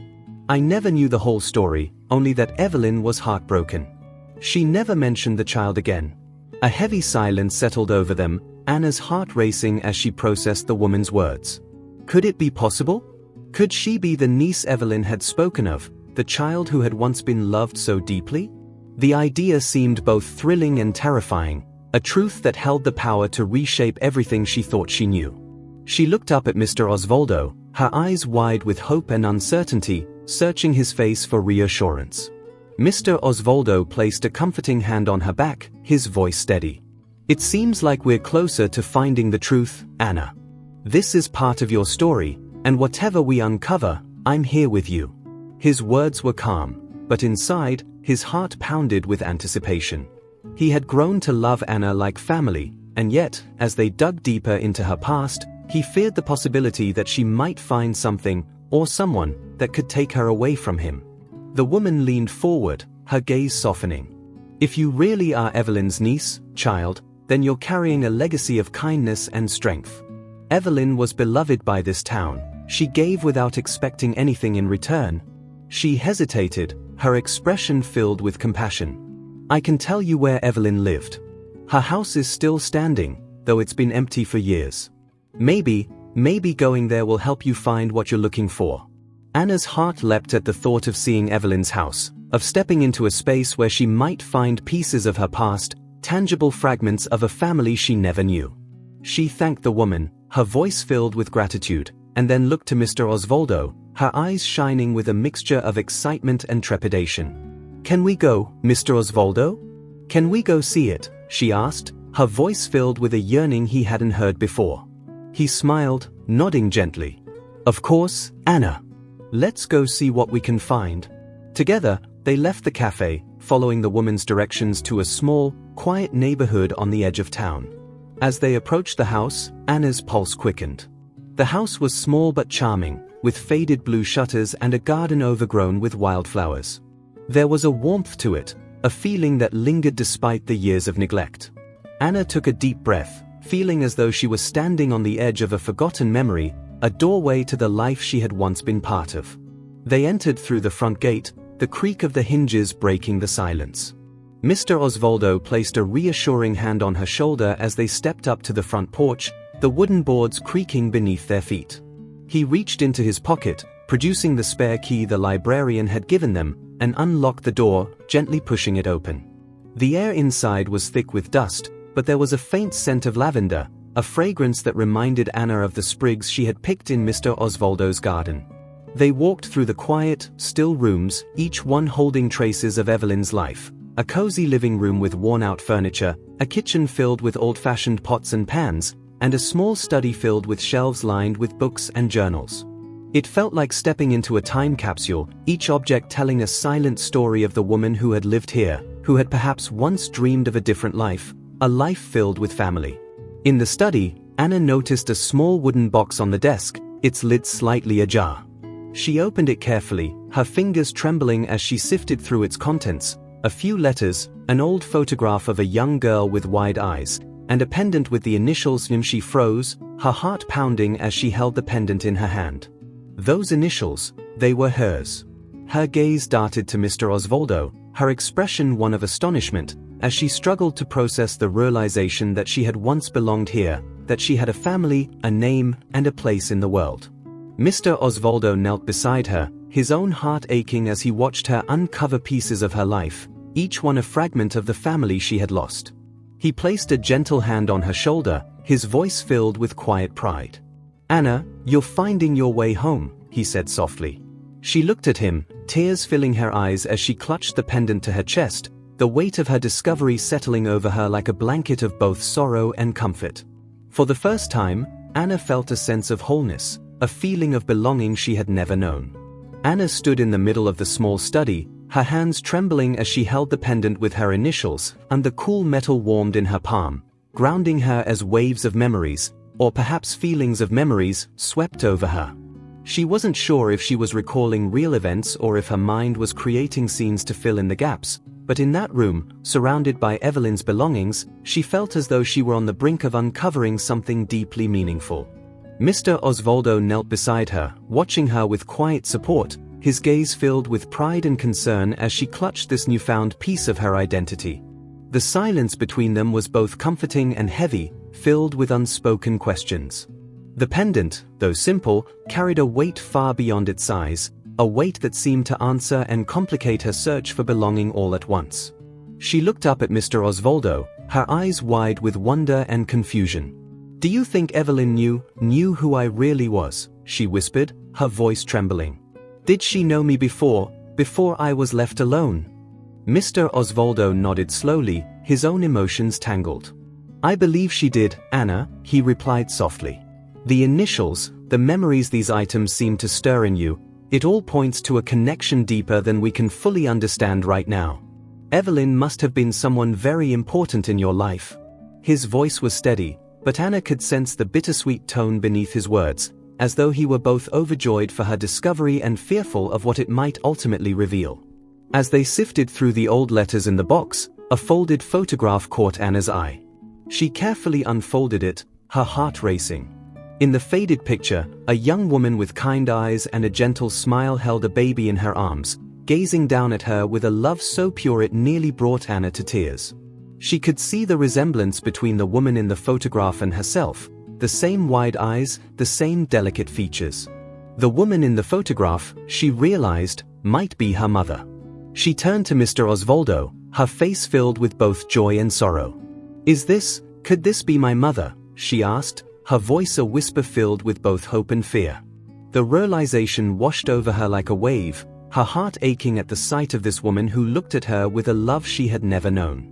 I never knew the whole story, only that Evelyn was heartbroken. She never mentioned the child again. A heavy silence settled over them, Anna's heart racing as she processed the woman's words. Could it be possible? Could she be the niece Evelyn had spoken of, the child who had once been loved so deeply? The idea seemed both thrilling and terrifying, a truth that held the power to reshape everything she thought she knew. She looked up at Mr. Osvaldo, her eyes wide with hope and uncertainty, searching his face for reassurance. Mr. Osvaldo placed a comforting hand on her back, his voice steady. It seems like we're closer to finding the truth, Anna. This is part of your story, and whatever we uncover, I'm here with you. His words were calm, but inside, his heart pounded with anticipation. He had grown to love Anna like family, and yet, as they dug deeper into her past, he feared the possibility that she might find something, or someone, that could take her away from him. The woman leaned forward, her gaze softening. If you really are Evelyn's niece, child, then you're carrying a legacy of kindness and strength. Evelyn was beloved by this town. She gave without expecting anything in return. She hesitated, her expression filled with compassion. I can tell you where Evelyn lived. Her house is still standing, though it's been empty for years. Maybe going there will help you find what you're looking for. Anna's heart leapt at the thought of seeing Evelyn's house, of stepping into a space where she might find pieces of her past, tangible fragments of a family she never knew. She thanked the woman, her voice filled with gratitude, and then looked to Mr. Osvaldo, her eyes shining with a mixture of excitement and trepidation. Can we go, Mr. Osvaldo? Can we go see it? She asked, her voice filled with a yearning he hadn't heard before. He smiled, nodding gently. Of course, Anna. Let's go see what we can find. Together, they left the cafe, following the woman's directions to a small, quiet neighborhood on the edge of town. As they approached the house, Anna's pulse quickened. The house was small but charming, with faded blue shutters and a garden overgrown with wildflowers. There was a warmth to it, a feeling that lingered despite the years of neglect. Anna took a deep breath, feeling as though she was standing on the edge of a forgotten memory, a doorway to the life she had once been part of. They entered through the front gate, the creak of the hinges breaking the silence. Mr. Osvaldo placed a reassuring hand on her shoulder as they stepped up to the front porch, the wooden boards creaking beneath their feet. He reached into his pocket, producing the spare key the librarian had given them, and unlocked the door, gently pushing it open. The air inside was thick with dust, but there was a faint scent of lavender, a fragrance that reminded Anna of the sprigs she had picked in Mr. Osvaldo's garden. They walked through the quiet, still rooms, each one holding traces of Evelyn's life. A cozy living room with worn-out furniture, a kitchen filled with old-fashioned pots and pans, and a small study filled with shelves lined with books and journals. It felt like stepping into a time capsule, each object telling a silent story of the woman who had lived here, who had perhaps once dreamed of a different life, a life filled with family. In the study, Anna noticed a small wooden box on the desk, its lid slightly ajar. She opened it carefully, her fingers trembling as she sifted through its contents, a few letters, an old photograph of a young girl with wide eyes, and a pendant with the initials NIM. She froze, her heart pounding as she held the pendant in her hand. Those initials, they were hers. Her gaze darted to Mr. Osvaldo, her expression one of astonishment, as she struggled to process the realization that she had once belonged here, that she had a family, a name, and a place in the world. Mr. Osvaldo knelt beside her, his own heart aching as he watched her uncover pieces of her life, each one a fragment of the family she had lost. He placed a gentle hand on her shoulder, his voice filled with quiet pride. Anna, you're finding your way home, he said softly. She looked at him, tears filling her eyes as she clutched the pendant to her chest, the weight of her discovery settling over her like a blanket of both sorrow and comfort. For the first time, Anna felt a sense of wholeness, a feeling of belonging she had never known. Anna stood in the middle of the small study, her hands trembling as she held the pendant with her initials, and the cool metal warmed in her palm, grounding her as waves of memories, or perhaps feelings of memories, swept over her. She wasn't sure if she was recalling real events or if her mind was creating scenes to fill in the gaps, but in that room, surrounded by Evelyn's belongings, she felt as though she were on the brink of uncovering something deeply meaningful. Mr. Osvaldo knelt beside her, watching her with quiet support, his gaze filled with pride and concern as she clutched this newfound piece of her identity. The silence between them was both comforting and heavy, filled with unspoken questions. The pendant, though simple, carried a weight far beyond its size, a weight that seemed to answer and complicate her search for belonging all at once. She looked up at Mr. Osvaldo, her eyes wide with wonder and confusion. "Do you think Evelyn knew who I really was?" she whispered, her voice trembling. "Did she know me before I was left alone?" Mr. Osvaldo nodded slowly, his own emotions tangled. "I believe she did, Anna," he replied softly. "The initials, the memories these items seem to stir in you, it all points to a connection deeper than we can fully understand right now. Evelyn must have been someone very important in your life." His voice was steady, but Anna could sense the bittersweet tone beneath his words, as though he were both overjoyed for her discovery and fearful of what it might ultimately reveal. As they sifted through the old letters in the box, a folded photograph caught Anna's eye. She carefully unfolded it, her heart racing. In the faded picture, a young woman with kind eyes and a gentle smile held a baby in her arms, gazing down at her with a love so pure it nearly brought Anna to tears. She could see the resemblance between the woman in the photograph and herself, the same wide eyes, the same delicate features. The woman in the photograph, she realized, might be her mother. She turned to Mr. Osvaldo, her face filled with both joy and sorrow. Could this be my mother?" she asked, her voice a whisper filled with both hope and fear. The realization washed over her like a wave, her heart aching at the sight of this woman who looked at her with a love she had never known.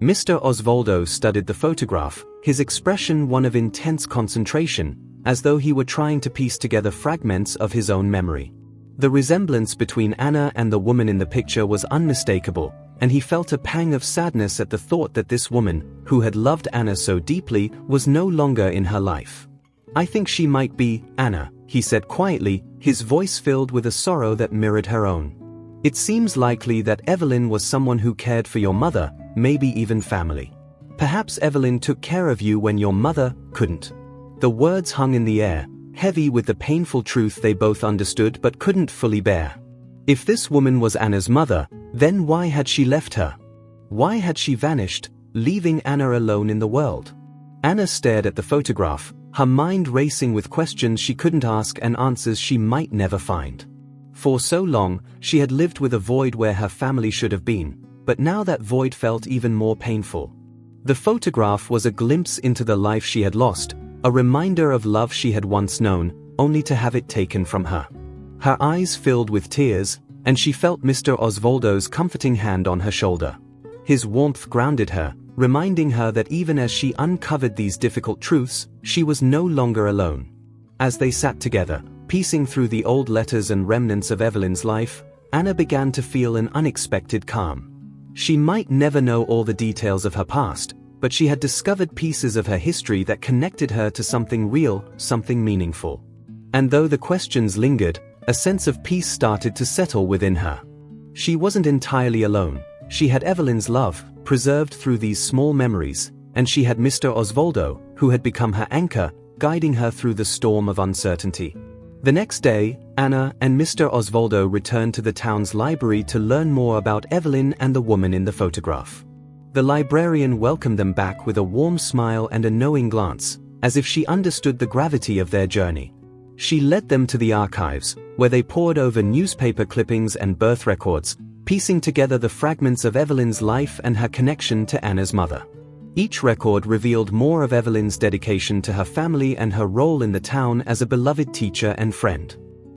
Mr. Osvaldo studied the photograph, his expression one of intense concentration, as though he were trying to piece together fragments of his own memory. The resemblance between Anna and the woman in the picture was unmistakable, and he felt a pang of sadness at the thought that this woman, who had loved Anna so deeply, was no longer in her life. "I think she might be Anna," he said quietly, his voice filled with a sorrow that mirrored her own. "It seems likely that Evelyn was someone who cared for your mother, maybe even family. Perhaps Evelyn took care of you when your mother couldn't." The words hung in the air, heavy with the painful truth they both understood but couldn't fully bear. If this woman was Anna's mother, then why had she left her? Why had she vanished, leaving Anna alone in the world? Anna stared at the photograph, her mind racing with questions she couldn't ask and answers she might never find. For so long, she had lived with a void where her family should have been, but now that void felt even more painful. The photograph was a glimpse into the life she had lost, a reminder of love she had once known, only to have it taken from her. Her eyes filled with tears, and she felt Mr. Osvaldo's comforting hand on her shoulder. His warmth grounded her, reminding her that even as she uncovered these difficult truths, she was no longer alone. As they sat together, piecing through the old letters and remnants of Evelyn's life, Anna began to feel an unexpected calm. She might never know all the details of her past, but she had discovered pieces of her history that connected her to something real, something meaningful. And though the questions lingered, a sense of peace started to settle within her. She wasn't entirely alone. She had Evelyn's love, preserved through these small memories, and she had Mr. Osvaldo, who had become her anchor, guiding her through the storm of uncertainty. The next day, Anna and Mr. Osvaldo returned to the town's library to learn more about Evelyn and the woman in the photograph. The librarian welcomed them back with a warm smile and a knowing glance, as if she understood the gravity of their journey. She led them to the archives, where they pored over newspaper clippings and birth records, piecing together the fragments of Evelyn's life and her connection to Anna's mother. Each record revealed more of Evelyn's dedication to her family and her role in the town as a beloved teacher and friend.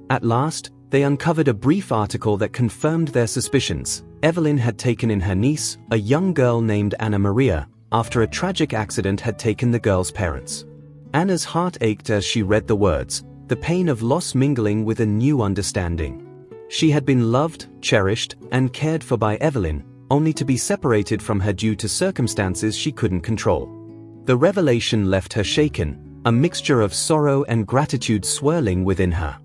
At last, They uncovered a brief article that confirmed their suspicions. Evelyn had taken in her niece, a young girl named Anna Maria, after a tragic accident had taken the girl's parents. Anna's heart ached as she read the words, the pain of loss mingling with a new understanding. She had been loved, cherished, and cared for by Evelyn, only to be separated from her due to circumstances she couldn't control. The revelation left her shaken, a mixture of sorrow and gratitude swirling within her.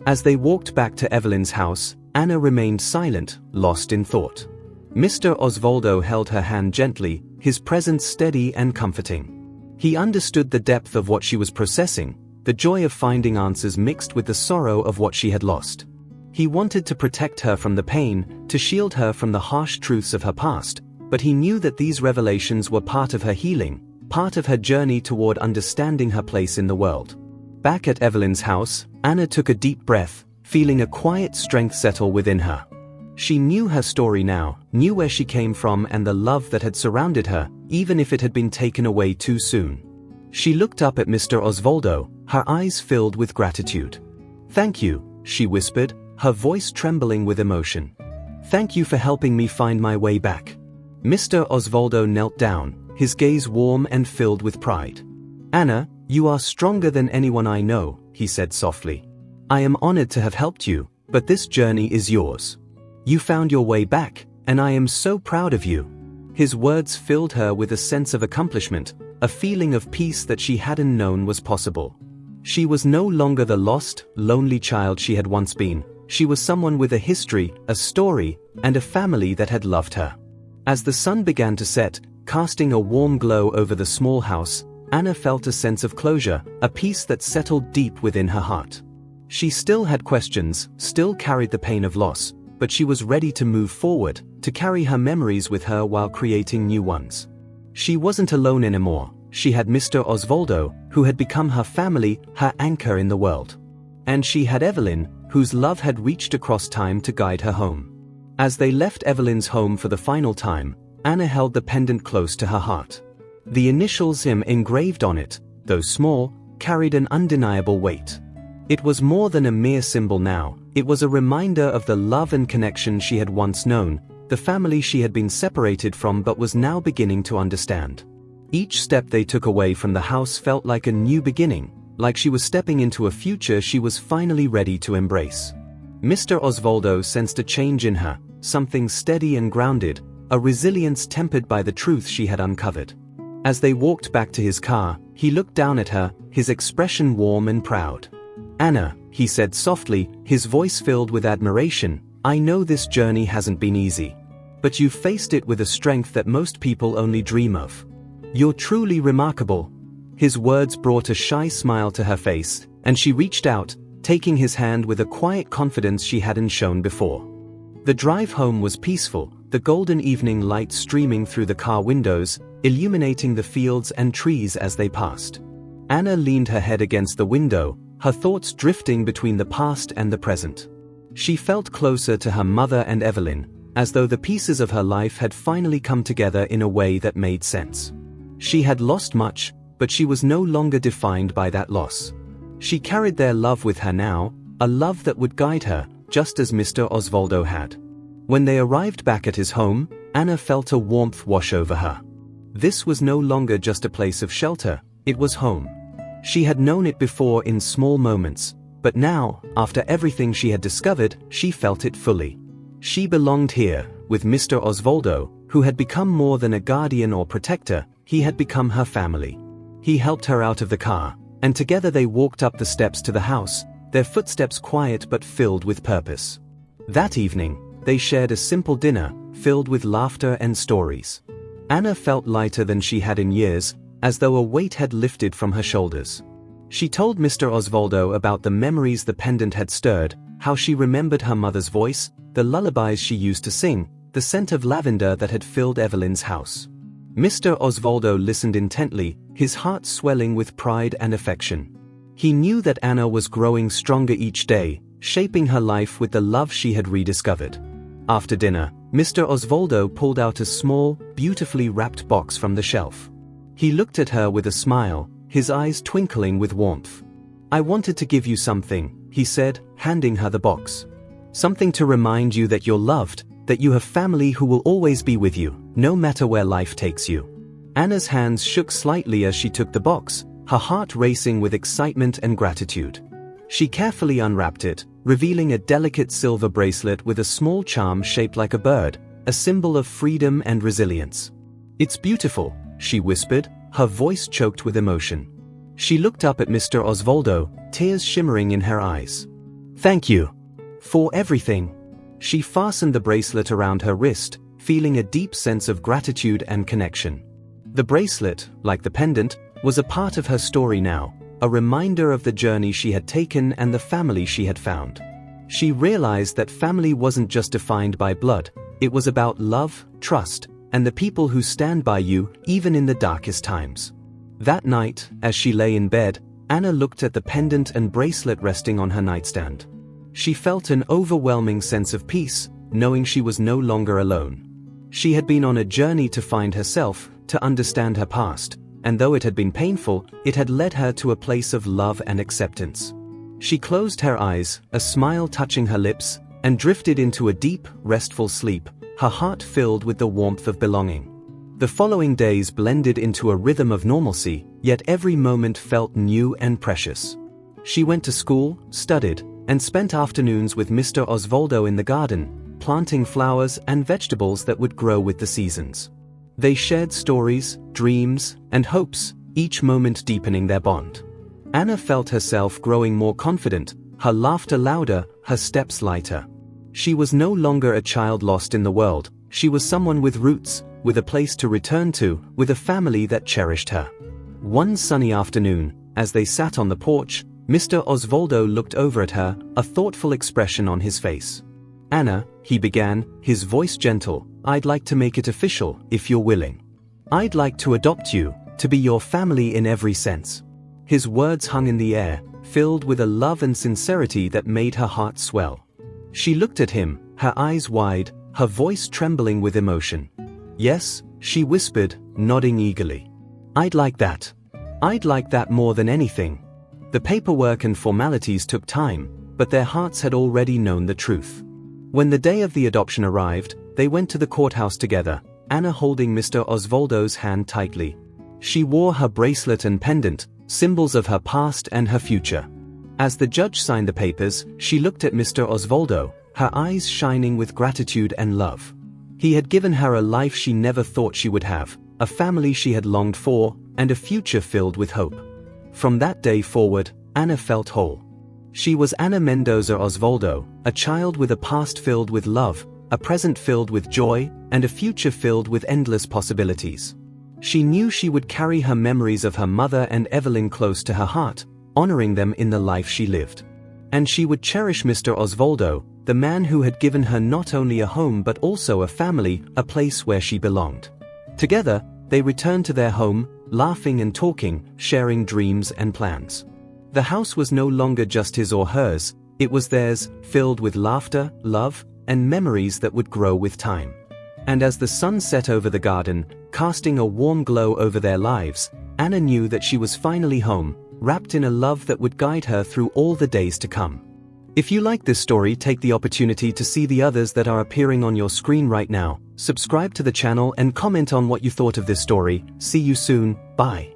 As they walked back to Evelyn's house, Anna remained silent, lost in thought. Mr. Osvaldo held her hand gently, his presence steady and comforting. He understood the depth of what she was processing, the joy of finding answers mixed with the sorrow of what she had lost. He wanted to protect her from the pain, to shield her from the harsh truths of her past, but he knew that these revelations were part of her healing, part of her journey toward understanding her place in the world. Back at Evelyn's house, Anna took a deep breath, feeling a quiet strength settle within her. She knew her story now, knew where she came from and the love that had surrounded her, even if it had been taken away too soon. She looked up at Mr. Osvaldo, her eyes filled with gratitude. "Thank you," she whispered, her voice trembling with emotion. "Thank you for helping me find my way back." Mr. Osvaldo knelt down, his gaze warm and filled with pride. "Anna, you are stronger than anyone I know," he said softly. "I am honored to have helped you, but this journey is yours. You found your way back, and I am so proud of you." His words filled her with a sense of accomplishment, a feeling of peace that she hadn't known was possible. She was no longer the lost, lonely child she had once been. She was someone with a history, a story, and a family that had loved her. As the sun began to set, casting a warm glow over the small house, Anna felt a sense of closure, a peace that settled deep within her heart. She still had questions, still carried the pain of loss, but she was ready to move forward, to carry her memories with her while creating new ones. She wasn't alone anymore. She had Mr. Osvaldo, who had become her family, her anchor in the world. And she had Evelyn, whose love had reached across time to guide her home. As they left Evelyn's home for the final time, Anna held the pendant close to her heart. The initials M engraved on it, though small, carried an undeniable weight. It was more than a mere symbol now, it was a reminder of the love and connection she had once known, the family she had been separated from but was now beginning to understand. Each step they took away from the house felt like a new beginning, like she was stepping into a future she was finally ready to embrace. Mr. Osvaldo sensed a change in her, something steady and grounded, a resilience tempered by the truth she had uncovered. As they walked back to his car, he looked down at her, his expression warm and proud. "Anna," he said softly, his voice filled with admiration, "I know this journey hasn't been easy. But you've faced it with a strength that most people only dream of. You're truly remarkable." His words brought a shy smile to her face, and she reached out, taking his hand with a quiet confidence she hadn't shown before. The drive home was peaceful, the golden evening light streaming through the car windows, illuminating the fields and trees as they passed. Anna leaned her head against the window, her thoughts drifting between the past and the present. She felt closer to her mother and Evelyn, as though the pieces of her life had finally come together in a way that made sense. She had lost much, but she was no longer defined by that loss. She carried their love with her now, a love that would guide her, just as Mr. Osvaldo had. When they arrived back at his home, Anna felt a warmth wash over her. This was no longer just a place of shelter, it was home. She had known it before in small moments, but now, after everything she had discovered, she felt it fully. She belonged here, with Mr. Osvaldo, who had become more than a guardian or protector, he had become her family. He helped her out of the car, and together they walked up the steps to the house, their footsteps quiet but filled with purpose. That evening, they shared a simple dinner, filled with laughter and stories. Anna felt lighter than she had in years, as though a weight had lifted from her shoulders. She told Mr. Osvaldo about the memories the pendant had stirred, how she remembered her mother's voice, the lullabies she used to sing, the scent of lavender that had filled Evelyn's house. Mr. Osvaldo listened intently, his heart swelling with pride and affection. He knew that Anna was growing stronger each day, shaping her life with the love she had rediscovered. After dinner, Mr. Osvaldo pulled out a small, beautifully wrapped box from the shelf. He looked at her with a smile, his eyes twinkling with warmth. "I wanted to give you something," he said, handing her the box. Something to remind you that you're loved, that you have family who will always be with you, no matter where life takes you. Anna's hands shook slightly as she took the box, her heart racing with excitement and gratitude. She carefully unwrapped it, revealing a delicate silver bracelet with a small charm shaped like a bird, a symbol of freedom and resilience. "It's beautiful," she whispered, her voice choked with emotion. She looked up at Mr. Osvaldo, tears shimmering in her eyes. "Thank you for everything." She fastened the bracelet around her wrist, feeling a deep sense of gratitude and connection. The bracelet, like the pendant, was a part of her story now, a reminder of the journey she had taken and the family she had found. She realized that family wasn't just defined by blood, it was about love, trust, and the people who stand by you even in the darkest times. That night, as she lay in bed, Anna looked at the pendant and bracelet resting on her nightstand. She felt an overwhelming sense of peace, knowing she was no longer alone. She had been on a journey to find herself, to understand her past, and though it had been painful, it had led her to a place of love and acceptance. She closed her eyes, a smile touching her lips, and drifted into a deep, restful sleep, her heart filled with the warmth of belonging. The following days blended into a rhythm of normalcy, yet every moment felt new and precious. She went to school, studied, and spent afternoons with Mr. Osvaldo in the garden, planting flowers and vegetables that would grow with the seasons. They shared stories, dreams, and hopes, each moment deepening their bond. Anna felt herself growing more confident, her laughter louder, her steps lighter. She was no longer a child lost in the world, she was someone with roots, with a place to return to, with a family that cherished her. One sunny afternoon, as they sat on the porch, Mr. Osvaldo looked over at her, a thoughtful expression on his face. "Anna," he began, his voice gentle, "I'd like to make it official, if you're willing. I'd like to adopt you, to be your family in every sense." His words hung in the air, filled with a love and sincerity that made her heart swell. She looked at him, her eyes wide, her voice trembling with emotion. "Yes," she whispered, nodding eagerly. "I'd like that. I'd like that more than anything." The paperwork and formalities took time, but their hearts had already known the truth. When the day of the adoption arrived, they went to the courthouse together, Anna holding Mr. Osvaldo's hand tightly. She wore her bracelet and pendant, symbols of her past and her future. As the judge signed the papers, she looked at Mr. Osvaldo, her eyes shining with gratitude and love. He had given her a life she never thought she would have, a family she had longed for, and a future filled with hope. From that day forward, Anna felt whole. She was Anna Mendoza Osvaldo, a child with a past filled with love, a present filled with joy, and a future filled with endless possibilities. She knew she would carry her memories of her mother and Evelyn close to her heart, honoring them in the life she lived. And she would cherish Mr. Osvaldo, the man who had given her not only a home but also a family, a place where she belonged. Together, they returned to their home, laughing and talking, sharing dreams and plans. The house was no longer just his or hers, it was theirs, filled with laughter, love, and memories that would grow with time. And as the sun set over the garden, casting a warm glow over their lives, Anna knew that she was finally home, wrapped in a love that would guide her through all the days to come. If you like this story, take the opportunity to see the others that are appearing on your screen right now. Subscribe to the channel and comment on what you thought of this story. See you soon, bye.